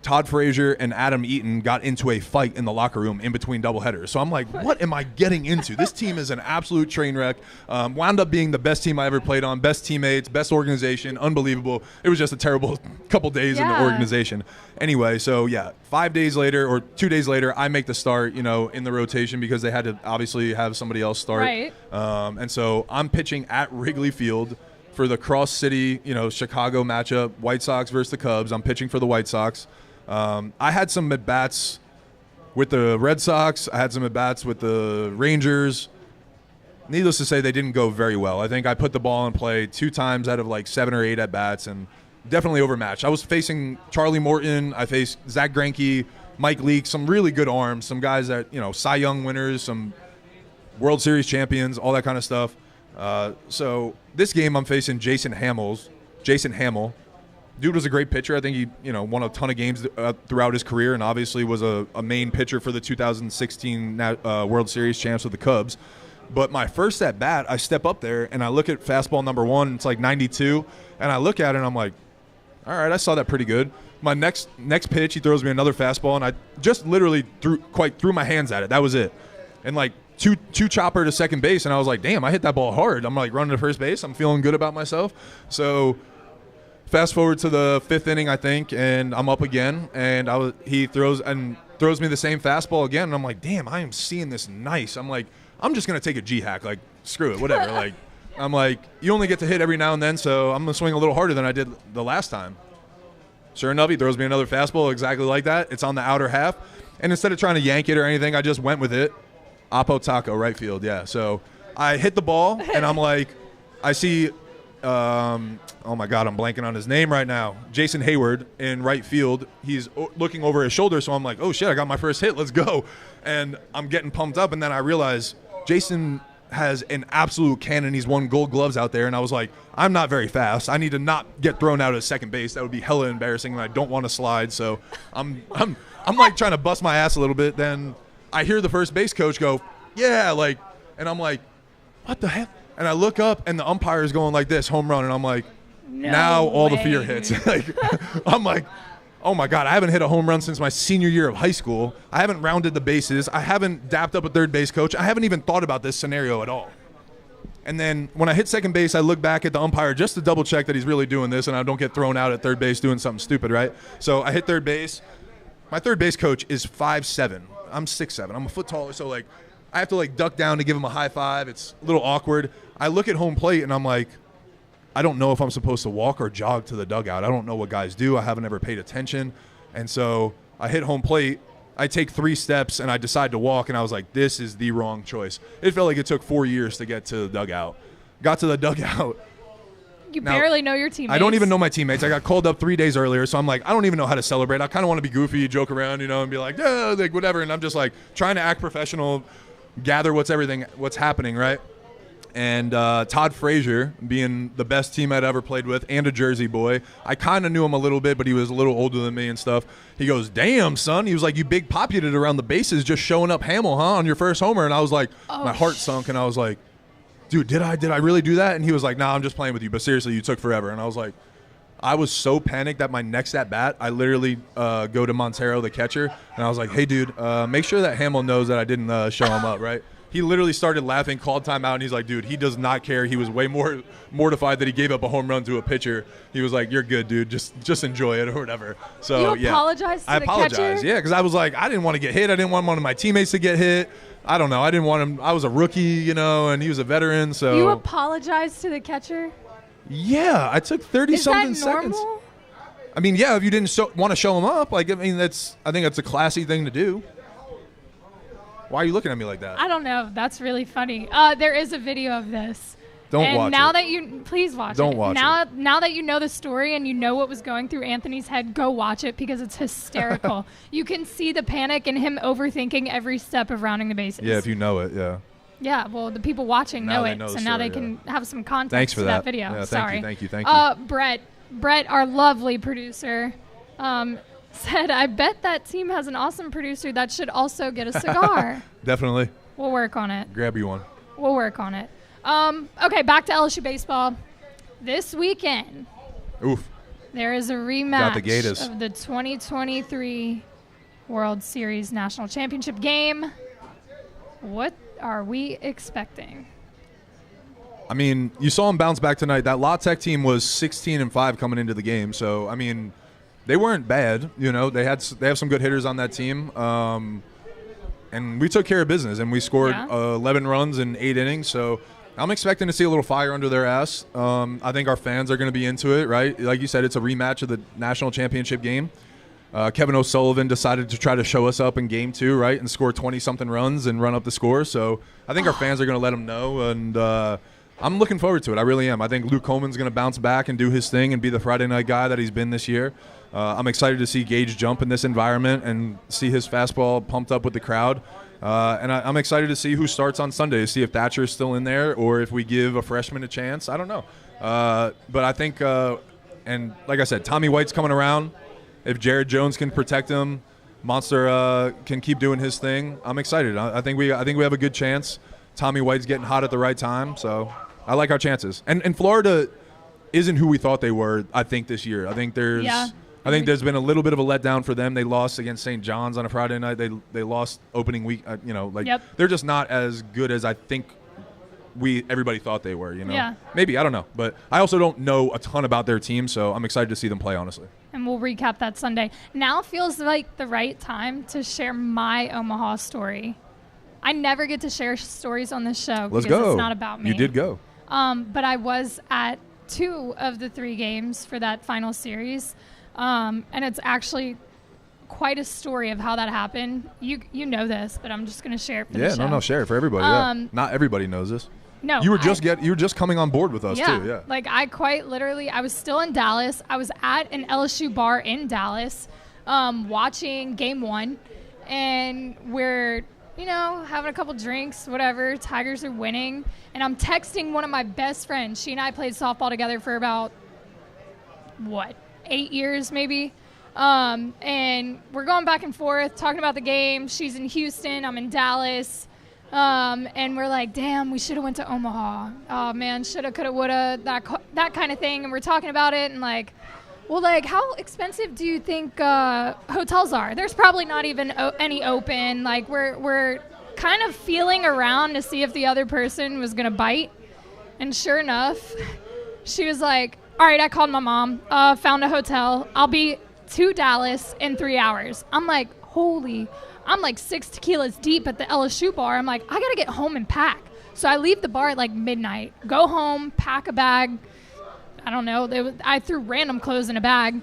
Todd Frazier and Adam Eaton got into a fight in the locker room in between doubleheaders. So I'm like, what am I getting into? This team is an absolute train wreck. Wound up being the best team I ever played on, best teammates, best organization, unbelievable. It was just a terrible couple days in the organization. Anyway, so yeah, 5 days later or 2 days later, I make the start, in the rotation because they had to obviously have somebody else start. Right. And so I'm pitching at Wrigley Field for the Cross City, Chicago matchup, White Sox versus the Cubs. I'm pitching for the White Sox. I had some at-bats with the Red Sox. I had some at-bats with the Rangers. Needless to say, they didn't go very well. I think I put the ball in play 2 times out of like 7 or 8 at-bats and definitely overmatched. I was facing Charlie Morton. I faced Zach Greinke, Mike Leake, some really good arms, some guys that, Cy Young winners, some World Series champions, all that kind of stuff. So this game I'm facing Jason Hamill. dude was a great pitcher. I think he, won a ton of games throughout his career, and obviously was a main pitcher for the 2016 World Series champs with the Cubs. But my first at bat, I step up there and I look at fastball number 1. It's like 92, and I look at it and I'm like, all right, I saw that pretty good. My next pitch, he throws me another fastball, and I just literally threw my hands at it. That was it. And like two chopper to second base, and I was like, damn, I hit that ball hard. I'm like running to first base. I'm feeling good about myself. So fast forward to the 5th inning, I think, and I'm up again, and he throws me the same fastball again, and I'm like, damn, I am seeing this nice. I'm like, I'm just gonna take a G-hack, like screw it, whatever. Like, I'm like, you only get to hit every now and then, so I'm gonna swing a little harder than I did the last time. Sure enough, he throws me another fastball exactly like that. It's on the outer half, and instead of trying to yank it or anything, I just went with it. Oppo Taco, right field, yeah. So I hit the ball, and I'm like, I see, oh my God, I'm blanking on his name right now. Jason Hayward in right field. He's looking over his shoulder, so I'm like, oh shit, I got my first hit, let's go. And I'm getting pumped up, and then I realize Jason has an absolute cannon. He's won Gold Gloves out there, and I was like, I'm not very fast. I need to not get thrown out at second base. That would be hella embarrassing, and I don't want to slide. So I'm like trying to bust my ass a little bit. Then I hear the first base coach go, yeah, like, and I'm like, what the heck? And I look up, and the umpire is going like this, home run, and I'm like, now all the fear hits. Like, I'm like, oh my God, I haven't hit a home run since my senior year of high school. I haven't rounded the bases. I haven't dapped up a third base coach. I haven't even thought about this scenario at all. And then when I hit second base, I look back at the umpire just to double check that he's really doing this and I don't get thrown out at third base doing something stupid, right? So I hit third base. My third base coach is 5'7". I'm 6'7". I'm a foot taller, so like I have to like duck down to give him a high five. It's a little awkward. I look at home plate and I'm like, I don't know if I'm supposed to walk or jog to the dugout. I don't know what guys do. I haven't ever paid attention. And so I hit home plate. I take 3 steps, and I decide to walk, and I was like, this is the wrong choice. It felt like it took 4 years to get to the dugout. Got to the dugout. You barely know your teammates. I don't even know my teammates. I got called up 3 days earlier, so I'm like, I don't even know how to celebrate. I kind of want to be goofy, joke around, and be like, yeah, like whatever. And I'm just like trying to act professional, gather what's happening, right? And Todd Frazier, being the best team I'd ever played with and a Jersey boy, I kind of knew him a little bit, but he was a little older than me and stuff. He goes, damn, son. He was like, you big poputed around the bases just showing up Hamill, huh, on your first homer. And I was like, my heart sunk, and I was like, dude, did I really do that? And he was like, nah, I'm just playing with you. But seriously, you took forever. And I was like, I was so panicked that my next at-bat, I literally go to Montero, the catcher, and I was like, hey, dude, make sure that Hamill knows that I didn't show him up, right? He literally started laughing, called timeout, and he's like, dude, he does not care. He was way more mortified that he gave up a home run to a pitcher. He was like, you're good, dude. Just enjoy it or whatever. So, you apologized to the catcher? I apologized, yeah, because I was like, I didn't want to get hit. I didn't want one of my teammates to get hit. I don't know. I didn't want him. I was a rookie, and he was a veteran. So you apologized to the catcher? Yeah, I took 30-something seconds. Is that normal? I mean, yeah, if you didn't want to show him up, like, I think that's a classy thing to do. Why are you looking at me like that? I don't know. That's really funny. There is a video of this. Don't watch it. Please watch it. Don't watch it. Now that you know the story and you know what was going through Anthony's head, go watch it because it's hysterical. You can see the panic and him overthinking every step of rounding the bases. Yeah, if you know it, yeah. Yeah, well, the people watching know it, so now they can have some context. Thanks for that video. Yeah, Sorry. Thank you. Brett, our lovely producer, said, I bet that team has an awesome producer that should also get a cigar. Definitely. We'll work on it. Grab you one. We'll work on it. Okay, back to LSU Baseball. This weekend, there is a rematch of the 2023 World Series National Championship game. What are we expecting? I mean, you saw them bounce back tonight. That La Tech team was 16-5 coming into the game. So, I mean, they weren't bad. They have some good hitters on that team. And we took care of business, and we scored 11 runs in 8 innings. So I'm expecting to see a little fire under their ass. I think our fans are going to be into it, right? Like you said, it's a rematch of the national championship game. Kevin O'Sullivan decided to try to show us up in game 2, right, and score 20-something runs and run up the score. So I think our fans are going to let them know, and I'm looking forward to it. I really am. I think Luke Coleman's going to bounce back and do his thing and be the Friday night guy that he's been this year. I'm excited to see Gage jump in this environment and see his fastball pumped up with the crowd. And I'm excited to see who starts on Sunday, to see if Thatcher's still in there or if we give a freshman a chance. I don't know. But I think And like I said, Tommy White's coming around. If Jared Jones can protect him, Monster can keep doing his thing. I'm excited. I think we have a good chance. Tommy White's getting hot at the right time, so I like our chances. And Florida isn't who we thought they were, I think, this year. I think there's there's been a little bit of a letdown for them. They lost against St. John's on a Friday night. They lost opening week. They're just not as good as I think everybody thought they were. Maybe, I don't know, but I also don't know a ton about their team, so I'm excited to see them play, honestly. And we'll recap that Sunday. Now feels like the right time to share my Omaha story. I never get to share stories on this show because it's not about me. You did go. But I was at 2 of the 3 games for that final series. And it's actually quite a story of how that happened. You know this, but I'm just going to share it for the show. Share it for everybody. Not everybody knows this. No. You were just coming on board with us too. Yeah. Like I quite literally, I was still in Dallas. I was at an LSU bar in Dallas, watching game 1, and we're having a couple drinks, whatever. Tigers are winning. And I'm texting one of my best friends. She and I played softball together for about, 8 years maybe. And we're going back and forth, talking about the game. She's in Houston. I'm in Dallas. And we're like, damn, we should have went to Omaha. Oh, man, shoulda, coulda, woulda, that kind of thing. And we're talking about it and like, well, like, how expensive do you think hotels are? There's probably not even any open. Like, we're kind of feeling around to see if the other person was going to bite. And sure enough, she was like, all right, I called my mom, found a hotel. I'll be to Dallas in 3 hours. I'm like, I'm like 6 tequilas deep at the LSU bar. I'm like, I got to get home and pack. So I leave the bar at like midnight, go home, pack a bag. I don't know. I threw random clothes in a bag,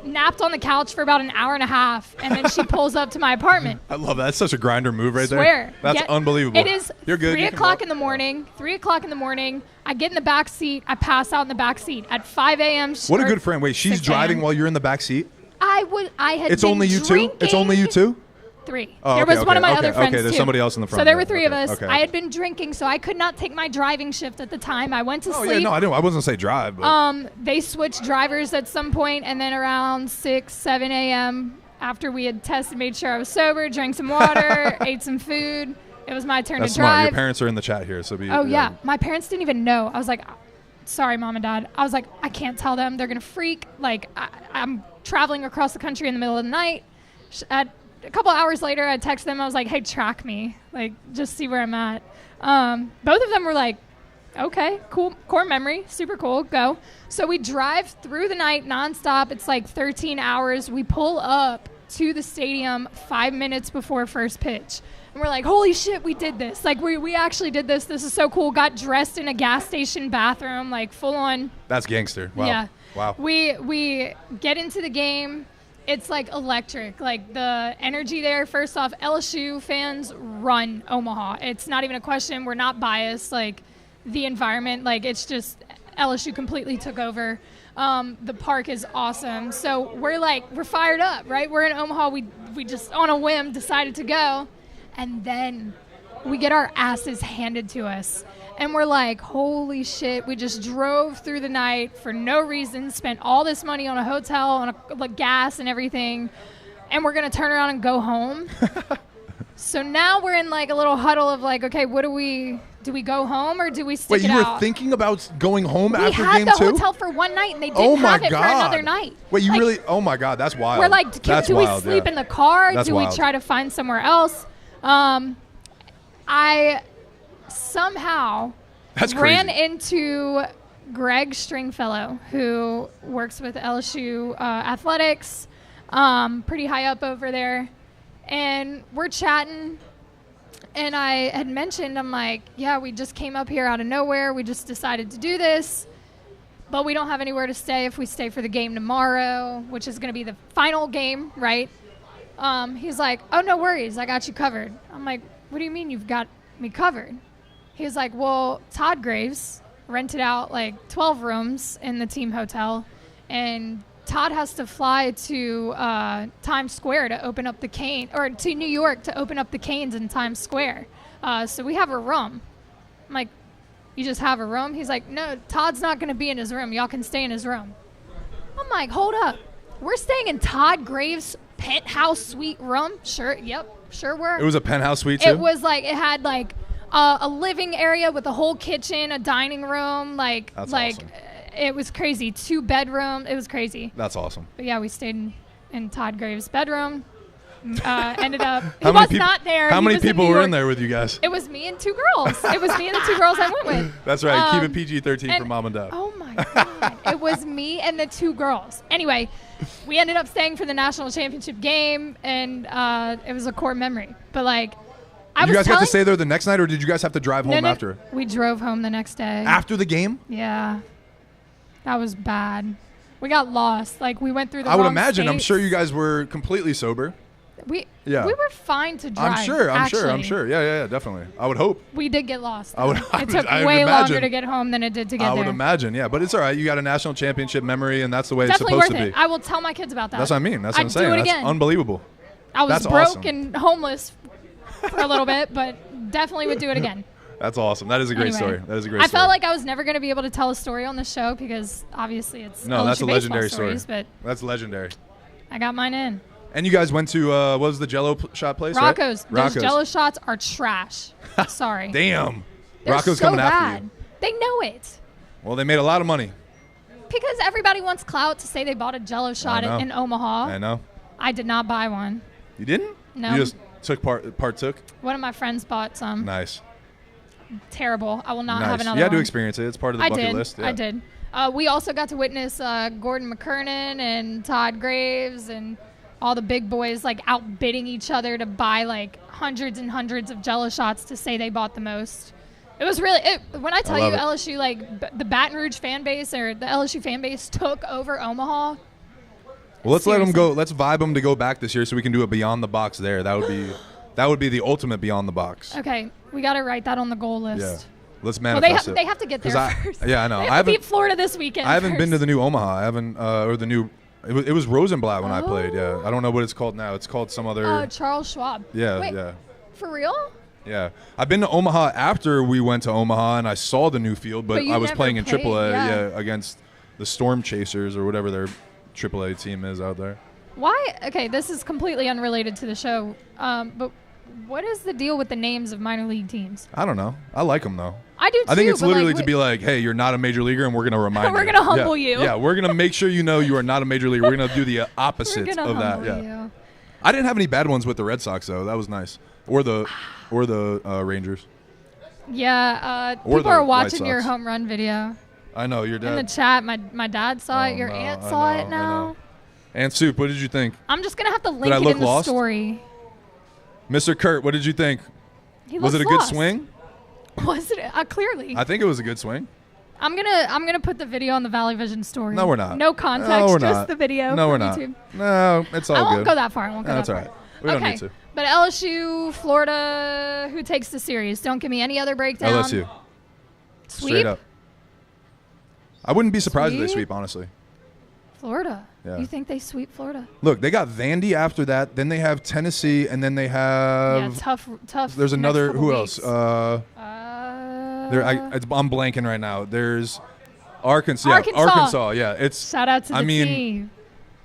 napped on the couch for about an hour and a half, and then she pulls up to my apartment. I love that. That's such a grinder move right there. That's unbelievable. It is. You're good. 3 o'clock in the morning. 3 o'clock in the morning. I get in the back seat. I pass out in the back seat at 5 a.m. What a good friend. Wait, she's driving while you're in the back seat? It's only you two? It's only you two? 3. There was one of my other friends, there's too. somebody else in the front. So there were 3 of us. Okay. I had been drinking, so I could not take my driving shift at the time. I went to sleep. Yeah, no, I wasn't going to say drive. But. They switched drivers at some point, and then around 6, 7 a.m., after we had tested, made sure I was sober, drank some water, ate some food. It was my turn to drive. Smart. Your parents are in the chat here. So yeah. My parents didn't even know. I was like, sorry, Mom and Dad. I was like, I can't tell them. They're going to freak. Like, I'm traveling across the country in the middle of the night. At a couple hours later, I texted them. I was like, hey, track me. Like, just see where I'm at. Both of them were like, okay, cool. Core memory. Super cool. Go. So we drive through the night nonstop. It's like 13 hours. We pull up to the stadium 5 minutes before first pitch. And we're like, holy shit, we did this. Like, we actually did this. This is so cool. Got dressed in a gas station bathroom, like full on. That's gangster. Wow. Yeah. Wow. We get into the game. It's like electric. Like the energy there. First off, LSU fans run Omaha. It's not even a question. We're not biased. Like the environment, like it's just LSU completely took over. The park is awesome. So we're fired up, right? We're in Omaha. We just on a whim decided to go. And then we get our asses handed to us. And we're like, holy shit, we just drove through the night for no reason, spent all this money on a hotel, on gas and everything, and we're going to turn around and go home. So now we're in like a little huddle of like, okay, what do we go home or do we stick it out? Wait, you were thinking about going home after game 2? We had the hotel for one night and they didn't have it for another night. Wait, you really, oh my God, that's wild. We're like, do we sleep in the car? Do we try to find somewhere else? I somehow ran into Greg Stringfellow, who works with LSU athletics, pretty high up over there. And we're chatting, and I had mentioned, I'm like, yeah, we just came up here out of nowhere. We just decided to do this, but we don't have anywhere to stay if we stay for the game tomorrow, which is going to be the final game, right? He's like, oh, no worries. I got you covered. I'm like, what do you mean you've got me covered? He was like, well, Todd Graves rented out like 12 rooms in the team hotel, and Todd has to fly to Times Square to open up the cane, or to New York to open up the canes in Times Square. So we have a room. I'm like, you just have a room? He's like, no, Todd's not going to be in his room. Y'all can stay in his room. I'm like, hold up. We're staying in Todd Graves' penthouse suite room? Sure, yep, sure were. It was a penthouse suite, too? It was like, it had like a living area with a whole kitchen, a dining room. That's awesome. It was crazy. 2 bedrooms. It was crazy. That's awesome. But yeah, we stayed in Todd Graves' bedroom. Ended up, not there. How many people were in there with you guys? It was me and 2 girls. It was me and the 2 girls I went with. That's right. Keep it PG-13 for mom and dad. Oh, my God. It was me and the 2 girls. Anyway, we ended up staying for the national championship game, and it was a core memory. But, like, Did you guys get to stay there the next night, or did you guys have to drive home after? We drove home the next day. After the game? Yeah. That was bad. We got lost. Like, we went through the I would wrong imagine. states. I'm sure you guys were completely sober. We were fine to drive. I'm sure. Yeah, definitely. I would hope. We did get lost. It took way longer to get home than it did to get there. I would imagine, yeah. But it's all right. You got a national championship memory, and that's the way Definitely it's supposed worth to it. be. I will tell my kids about that. That's what I mean. That's what I'm saying. Do it That's again. Unbelievable. I was That's broke awesome. and homeless for a little bit, but definitely would do it again. That's awesome. That is a great story. That is a great story. I felt like I was never going to be able to tell a story on the show because obviously it's LSU that's a legendary stories, story. But that's legendary. I got mine in. And you guys went to, what was the Jello shot place? Rocco's. Right? Those Jello shots are trash. Sorry. Damn. They're Rocco's so coming bad. after you. They know it. Well, they made a lot of money. Because everybody wants clout to say they bought a Jello shot in Omaha. I know. I did not buy one. You didn't? No. You just partook? One of my friends bought some. Nice. Terrible. I will not have another one. You had to experience it. It's part of the bucket list. Yeah. I did. We also got to witness Gordon McKernan and Todd Graves and all the big boys like outbidding each other to buy like hundreds and hundreds of Jello shots to say they bought the most. It was really when I tell you LSU, like the Baton Rouge fan base or the LSU fan base took over Omaha. Well, let's let them go. Let's vibe them to go back this year so we can do a beyond the box there. That would be the ultimate beyond the box. Okay, we got to write that on the goal list. Yeah. Let's manifest they have to get there first. Yeah, I know. They have to beat Florida this weekend. I haven't been to the new Omaha. I haven't or the new. It was Rosenblatt when I played. Yeah, I don't know what it's called now. It's called some other. Charles Schwab. Yeah, Wait, yeah. For real? Yeah, I've been to Omaha after we went to Omaha, and I saw the new field, but I was playing in AAA, against the Storm Chasers or whatever their AAA team is out there. Why? Okay, this is completely unrelated to the show, but what is the deal with the names of minor league teams? I don't know. I like them though. I do too. I think it's literally to be like, hey, you're not a major leaguer, and we're going to remind you. We're going to humble you. Yeah, we're going to make sure you know you are not a major leaguer. We're going to do the opposite of that. Yeah. You. I didn't have any bad ones with the Red Sox though. That was nice. Or the Rangers. Yeah, people are watching your home run video. I know, your dad. In the chat, my dad saw it. Your aunt saw it now. Aunt Soup, what did you think? I'm just going to have to link it in the story. Mr. Kurt, what did you think? Was it a good swing? Was it? Clearly. I think it was a good swing. I'm gonna put the video on the Valley Vision story. No, we're not. No context, just the video. No, we're not. YouTube. No, it's all good. I won't go that far. That's all right. We don't need to. But LSU, Florida, who takes the series? Don't give me any other breakdown. LSU. Sweep? Straight up. I wouldn't be surprised if they sweep, honestly. Florida. Yeah. You think they sweep Florida? Look, they got Vandy after that. Then they have Tennessee, and then they have tough. There's another. Who else? I'm blanking right now. There's Arkansas. Arkansas. Yeah, it's. Shout out to the team.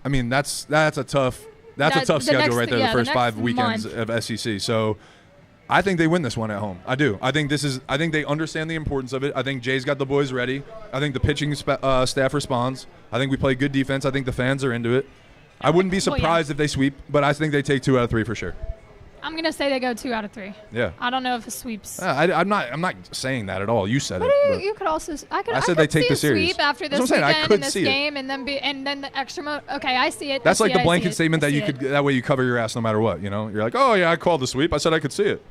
I mean that's a tough. That's a tough schedule right there. The first 5 weekends of SEC. So, I think they win this one at home. I do. I think they understand the importance of it. I think Jay's got the boys ready. I think the pitching staff responds. I think we play good defense. I think the fans are into it. I wouldn't be surprised if they sweep, but I think they take 2 out of 3 for sure. I'm gonna say they go 2 out of 3. Yeah. I don't know if it sweeps. I'm not saying that at all. You said it. But you could also. I said they take the series. Sweep after this weekend and this game, and then the extra. Okay, I see it. That's like the blanket statement that you could. That way you cover your ass no matter what. You know, you're like, oh yeah, I called the sweep. I said I could see it.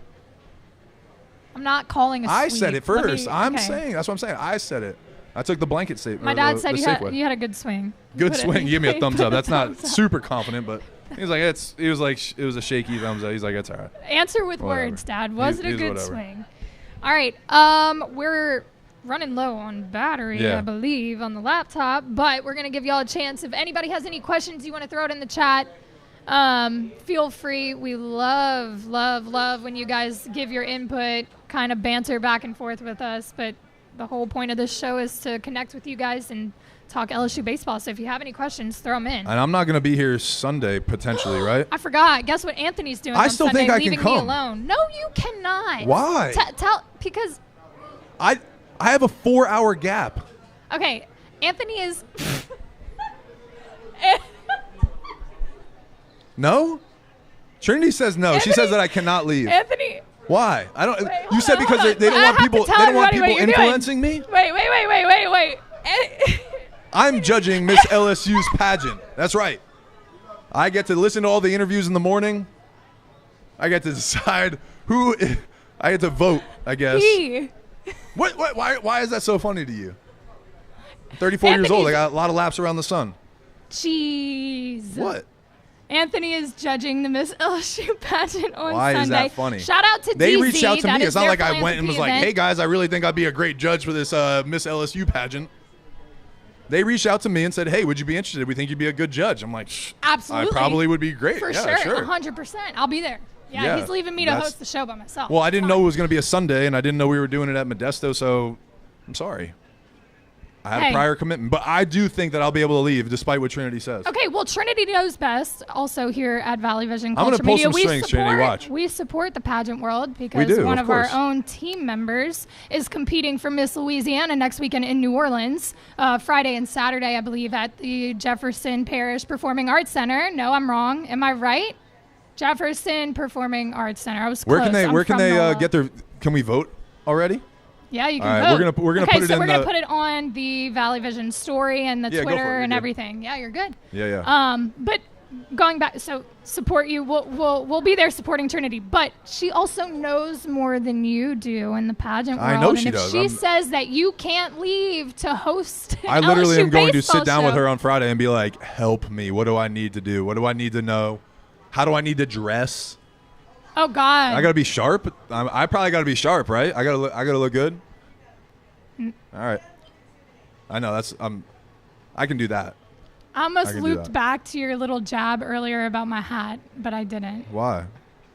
I'm not calling a sweep. I said it first. I'm saying that's what I'm saying. I said it. I took the blanket statement. My dad said you had a good swing. Good swing. Give me a thumbs up. That's not super confident, but he's like it was a shaky thumbs up. He's like, it's all right. Answer with words, Dad. Was it a good swing? All right. We're running low on battery, I believe, on the laptop, but we're gonna give y'all a chance. If anybody has any questions you want to throw it in the chat, feel free. We love when you guys give your input, kind of banter back and forth with us, but the whole point of this show is to connect with you guys and talk LSU baseball. So if you have any questions, throw them in. And I'm not going to be here Sunday, potentially, right? I forgot. Guess what Anthony's doing I on still Sunday, think I can leaving come. me alone. No, you cannot. Why? Because. I have a 4-hour gap. Okay, Anthony is. No? Trinity says no. Anthony, she says that I cannot leave. Anthony. Why? I don't. Wait, you said on, because they don't I want have people. to They tell don't want everybody people what you're influencing doing. me. Wait. I'm judging Miss LSU's pageant. That's right. I get to listen to all the interviews in the morning. I get to decide who. I get to vote, I guess. What? Why is that so funny to you? I'm 34 years old. I got a lot of laps around the sun. Jeez. What? Anthony is judging the Miss LSU pageant on Why Sunday. is that funny? Shout out to They DZ. reached out to That me. is It's not their like I went and was like, philanthropy hey, event. guys, I really think I'd be a great judge for this Miss LSU pageant. They reached out to me and said, hey, would you be interested? We think you'd be a good judge. I'm like, Absolutely. I probably would be great. For yeah, sure, 100%. I'll be there. Yeah, he's leaving me to host the show by myself. Well, I didn't know it was going to be a Sunday, and I didn't know we were doing it at Modesto, so I'm sorry. I had a prior commitment. But I do think that I'll be able to leave, despite what Trinity says. Okay, well, Trinity knows best. Also here at Valley Vision I'm Culture gonna pull Media, some strings, Trinity, watch. We support the pageant world because one of our own team members is competing for Miss Louisiana next weekend in New Orleans, Friday and Saturday, I believe, at the Jefferson Parish Performing Arts Center. No, I'm wrong. Am I right? Jefferson Performing Arts Center. I was close. Where can they get their? Can we vote already? Yeah, you can All right, vote. we're gonna put it in. We're gonna put it on the Valley Vision story and the Twitter and everything. Yeah, you're good. Yeah. But going back, so support you. We'll be there supporting Trinity, but she also knows more than you do in the pageant world. I know she and if does. she says that you can't leave to host, I literally LSU am going to baseball sit down with show. her on Friday and be like, "Help me! What do I need to do? What do I need to know? How do I need to dress? Oh God! I gotta be sharp. I probably gotta be sharp, right? I gotta look good. All right. I know I can do that. I almost looped back to your little jab earlier about my hat, but I didn't. Why?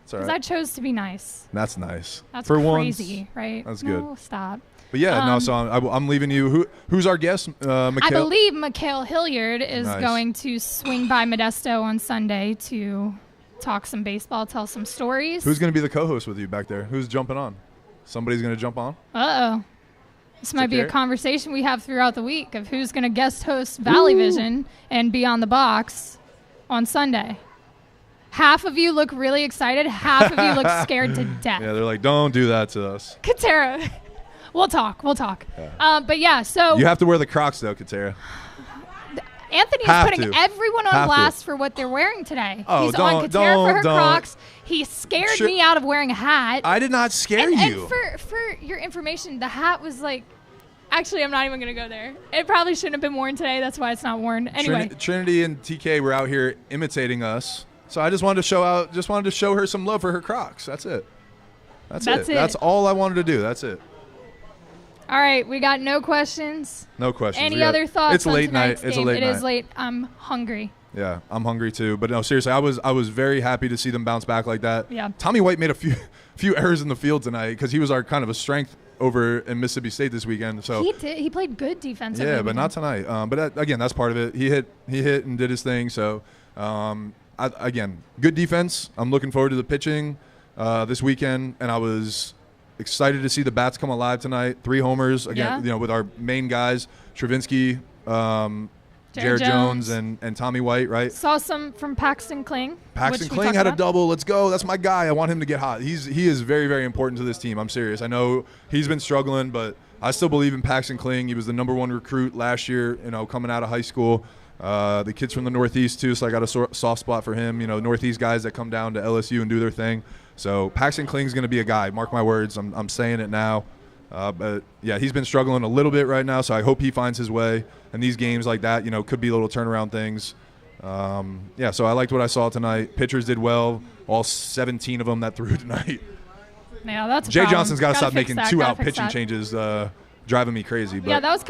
It's all right. Because I chose to be nice. That's nice. That's for crazy, once, right? That's good. No, stop. But yeah, no. So I'm leaving you. Who's our guest? Mikhail? I believe Mikhail Hilliard is going to swing by Modesto on Sunday to talk some baseball, tell some stories. Who's going to be the co-host with you back there? Who's jumping on? Somebody's going to jump on? Uh-oh. This might be a conversation we have throughout the week of who's going to guest host Valley Vision and be on the box on Sunday. Half of you look really excited. Half of you look scared to death. Yeah, they're like, don't do that to us. Katera. We'll talk. Yeah. But yeah, so. You have to wear the Crocs, though, Katera. Anthony is putting everyone on blast for what they're wearing today. Oh, He's on Katera for her Crocs. He scared me out of wearing a hat. I did not scare you. And for your information, the hat was like, actually, I'm not even going to go there. It probably shouldn't have been worn today. That's why it's not worn. Anyway. Trinity and TK were out here imitating us. So I just wanted to show her some love for her Crocs. That's it. That's it. That's all I wanted to do. That's it. All right, we got no questions. No questions. Any other thoughts? It's late night. Game? It's a late night. It is late. I'm hungry. Yeah, I'm hungry too. But no, seriously, I was very happy to see them bounce back like that. Yeah. Tommy White made a few errors in the field tonight because he was our kind of a strength over in Mississippi State this weekend. So he did. He played good defensively. Yeah, but not tonight. But again, that's part of it. He hit and did his thing. So again, good defense. I'm looking forward to the pitching this weekend, and I was excited to see the bats come alive tonight. 3 homers again, with our main guys, Travinski, Jared Jones and Tommy White, right? Saw some from Paxton Kling. Paxton Kling had a double. Let's go. That's my guy. I want him to get hot. He is very, very important to this team. I'm serious. I know he's been struggling, but I still believe in Paxton Kling. He was the #1 recruit last year, coming out of high school. The kid's from the Northeast too, so I got a soft spot for him. Northeast guys that come down to LSU and do their thing. So Paxton Kling's going to be a guy. Mark my words. I'm saying it now. But yeah, he's been struggling a little bit right now, so I hope he finds his way. And these games like that, could be little turnaround things. So I liked what I saw tonight. Pitchers did well. All 17 of them that threw tonight. Yeah, that's Jay Johnson's got to stop making 2-out pitching changes, driving me crazy. But yeah, that was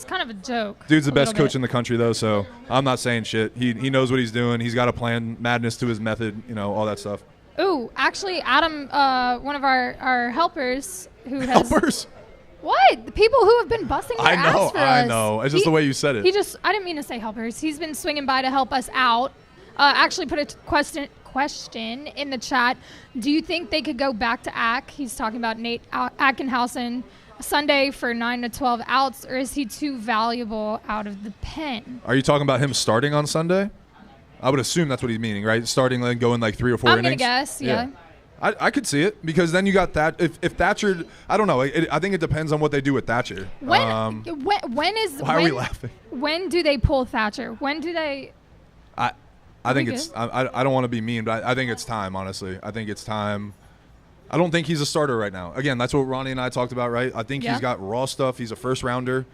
kind of a joke. Dude's the best coach in the country, though, so I'm not saying shit. He knows what he's doing. He's got a plan, madness to his method, all that stuff. Ooh, actually, Adam, one of our helpers who has What? The people who have been busting their ass for us. I know. It's just the way you said it. I didn't mean to say helpers. He's been swinging by to help us out. Actually put a question in the chat. Do you think they could go back to Ack? He's talking about Nate Ackenhausen Sunday for 9 to 12 outs, or is he too valuable out of the pen? Are you talking about him starting on Sunday? I would assume that's what he's meaning, right? Starting and going like 3 or 4 innings? I'm going to guess, yeah. I could see it because then you got that. If Thatcher, I don't know. I think it depends on what they do with Thatcher. When is? Why are we laughing? When do they pull Thatcher? When do they? I think it's. I don't want to be mean, but I think it's time. Honestly, I think it's time. I don't think he's a starter right now. Again, that's what Ronnie and I talked about, right? I think he's got raw stuff. He's a first rounder,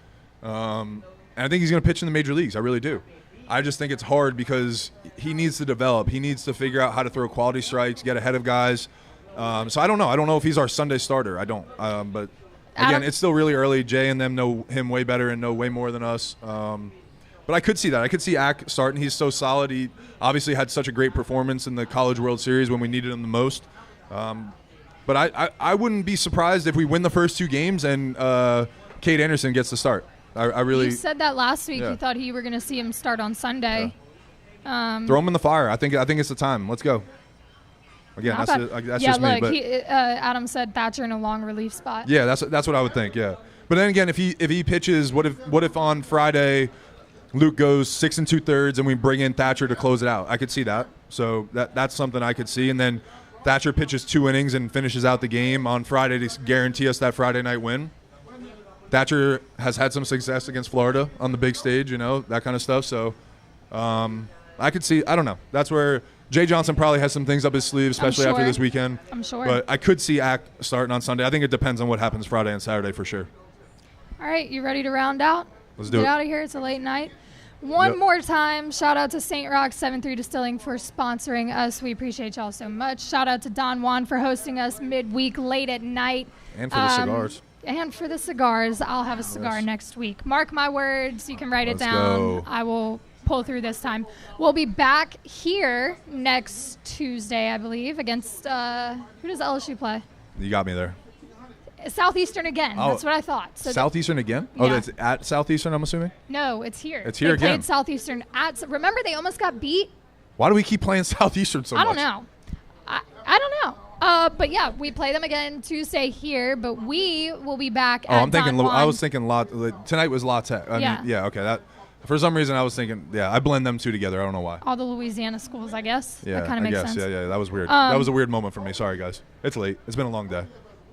and I think he's going to pitch in the major leagues. I really do. I just think it's hard because he needs to develop. He needs to figure out how to throw quality strikes, get ahead of guys. So I don't know. I don't know if he's our Sunday starter. I don't. But again, it's still really early. Jay and them know him way better and know way more than us. But I could see that. I could see Ack starting. He's so solid. He obviously had such a great performance in the College World Series when we needed him the most. But I wouldn't be surprised if we win the first 2 games and Cade Anderson gets the start. I really. You said that last week. You thought you were going to see him start on Sunday. Yeah. Throw him in the fire. I think it's the time. Let's go. Again, that's just me. But Adam said Thatcher in a long relief spot. Yeah, that's what I would think. Yeah, but then again, if he pitches, what if on Friday Luke goes 6 2/3 and we bring in Thatcher to close it out? I could see that. So that's something I could see. And then Thatcher pitches 2 innings and finishes out the game on Friday to guarantee us that Friday night win. Thatcher has had some success against Florida on the big stage, that kind of stuff. So I could see. I don't know. That's where Jay Johnson probably has some things up his sleeve, especially after this weekend. I'm sure. But I could see Ack starting on Sunday. I think it depends on what happens Friday and Saturday for sure. All right, you ready to round out? Let's do it. Get out of here. It's a late night. One more time, shout out to St. Rock 7-3 Distilling for sponsoring us. We appreciate y'all so much. Shout out to Don Juan for hosting us midweek late at night. And for the cigars. And for the cigars. I'll have a cigar next week. Mark my words. You can write it down. Go. I will pull through this time. We'll be back here next Tuesday, I believe, against who does LSU play? You got me there. Southeastern again. That's what I thought. So Southeastern again? Yeah. Oh, that's at Southeastern, I'm assuming? No, it's here. It's here again. They played Southeastern at. Remember, they almost got beat. Why do we keep playing Southeastern so much? I don't know. I don't know. But yeah, we play them again Tuesday here. But we will be back. Oh, I'm thinking. I was thinking tonight was La Tech. Okay. That for some reason I was thinking. Yeah, I blend them two together. I don't know why. All the Louisiana schools, I guess. Yeah, that kind of makes sense. Yeah. That was weird. That was a weird moment for me. Sorry, guys. It's late. It's been a long day.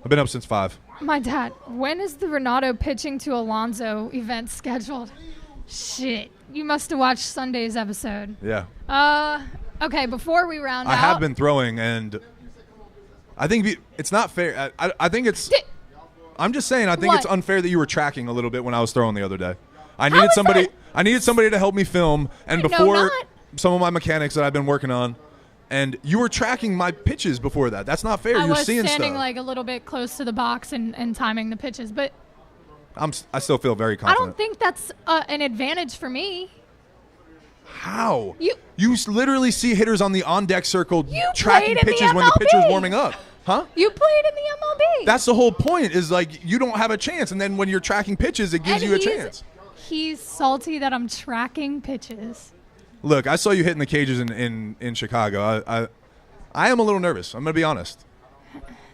I've been up since 5. My dad. When is the Ranaudo pitching to Alonzo event scheduled? Shit. You must have watched Sunday's episode. Yeah. Okay, before we round out. I have been throwing, and I think it's not fair. I think it's. I'm just saying. I think it's unfair that you were tracking a little bit when I was throwing the other day. I needed somebody. I needed somebody to help me film, and before some of my mechanics that I've been working on, and you were tracking my pitches before that. That's not fair. You're seeing stuff. I was standing like a little bit close to the box and timing the pitches, but I still feel very confident. I don't think that's an advantage for me. How? You literally see hitters on the on-deck circle tracking pitches when the pitcher's warming up. Huh? You played in the MLB. That's the whole point, is like you don't have a chance, and then when you're tracking pitches, it gives you a chance. He's salty that I'm tracking pitches. Look, I saw you hitting the cages in Chicago. I am a little nervous. I'm going to be honest.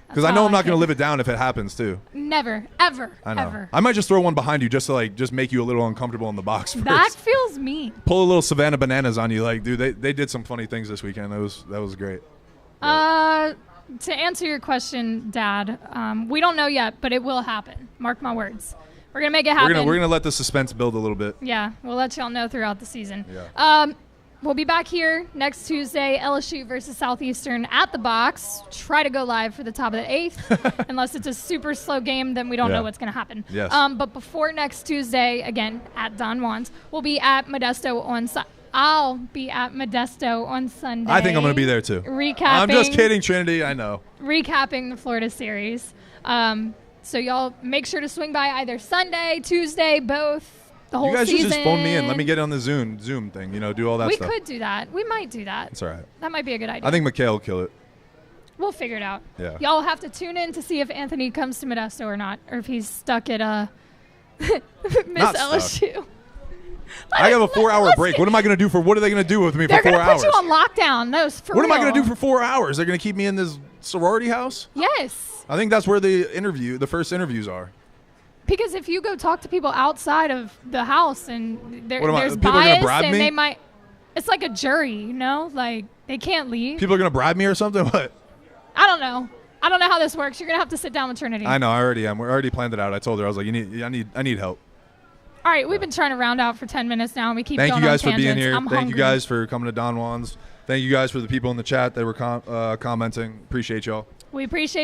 Because I know I'm not going to live it down if it happens, too. Never. Ever. I know. Ever. I might just throw one behind you just to, just make you a little uncomfortable in the box first. That feels mean. Pull a little Savannah Bananas on you. Like, dude, they did some funny things this weekend. That was great. To answer your question, Dad, we don't know yet, but it will happen. Mark my words. We're going to make it happen. We're going to let the suspense build a little bit. Yeah, we'll let y'all know throughout the season. Yeah. We'll be back here next Tuesday, LSU versus Southeastern at the box. Try to go live for the top of the 8th. Unless it's a super slow game, then we don't know what's going to happen. Yes. But before next Tuesday, again, at Don Juan's, we'll be at Modesto on I'll be at Modesto on Sunday. I think I'm going to be there, too. Recapping. I'm just kidding, Trinity. I know. Recapping the Florida series. So y'all make sure to swing by either Sunday, Tuesday, both. The whole you guys season. Should just phone me in. Let me get on the Zoom thing. Do all that stuff. We could do that. We might do that. That's all right. That might be a good idea. I think McKay will kill it. We'll figure it out. Yeah. Y'all have to tune in to see if Anthony comes to Modesto or not, or if he's stuck at Miss LSU. I have a 4-hour break. What am I going to do What are they going to do with me for 4 hours? They're going to put you on lockdown. No, for What real. am I going to do for 4 hours? They're going to keep me in this sorority house? Yes. I think that's where the first interviews are. Because if you go talk to people outside of the house and there's people are gonna bias bribe and me? they might, it's like a jury, you know, like they can't leave. People are going to bribe me or something? What? I don't know how this works. You're going to have to sit down with Trinity. I know. I already am. We already planned it out. I told her. I was like, I need help. All right, we've been trying to round out for 10 minutes now, and we keep Thank going you guys on for being tangents. here. I'm Thank hungry. you guys for coming to Don Juan's. Thank you guys for the people in the chat that were commenting. Appreciate y'all. We appreciate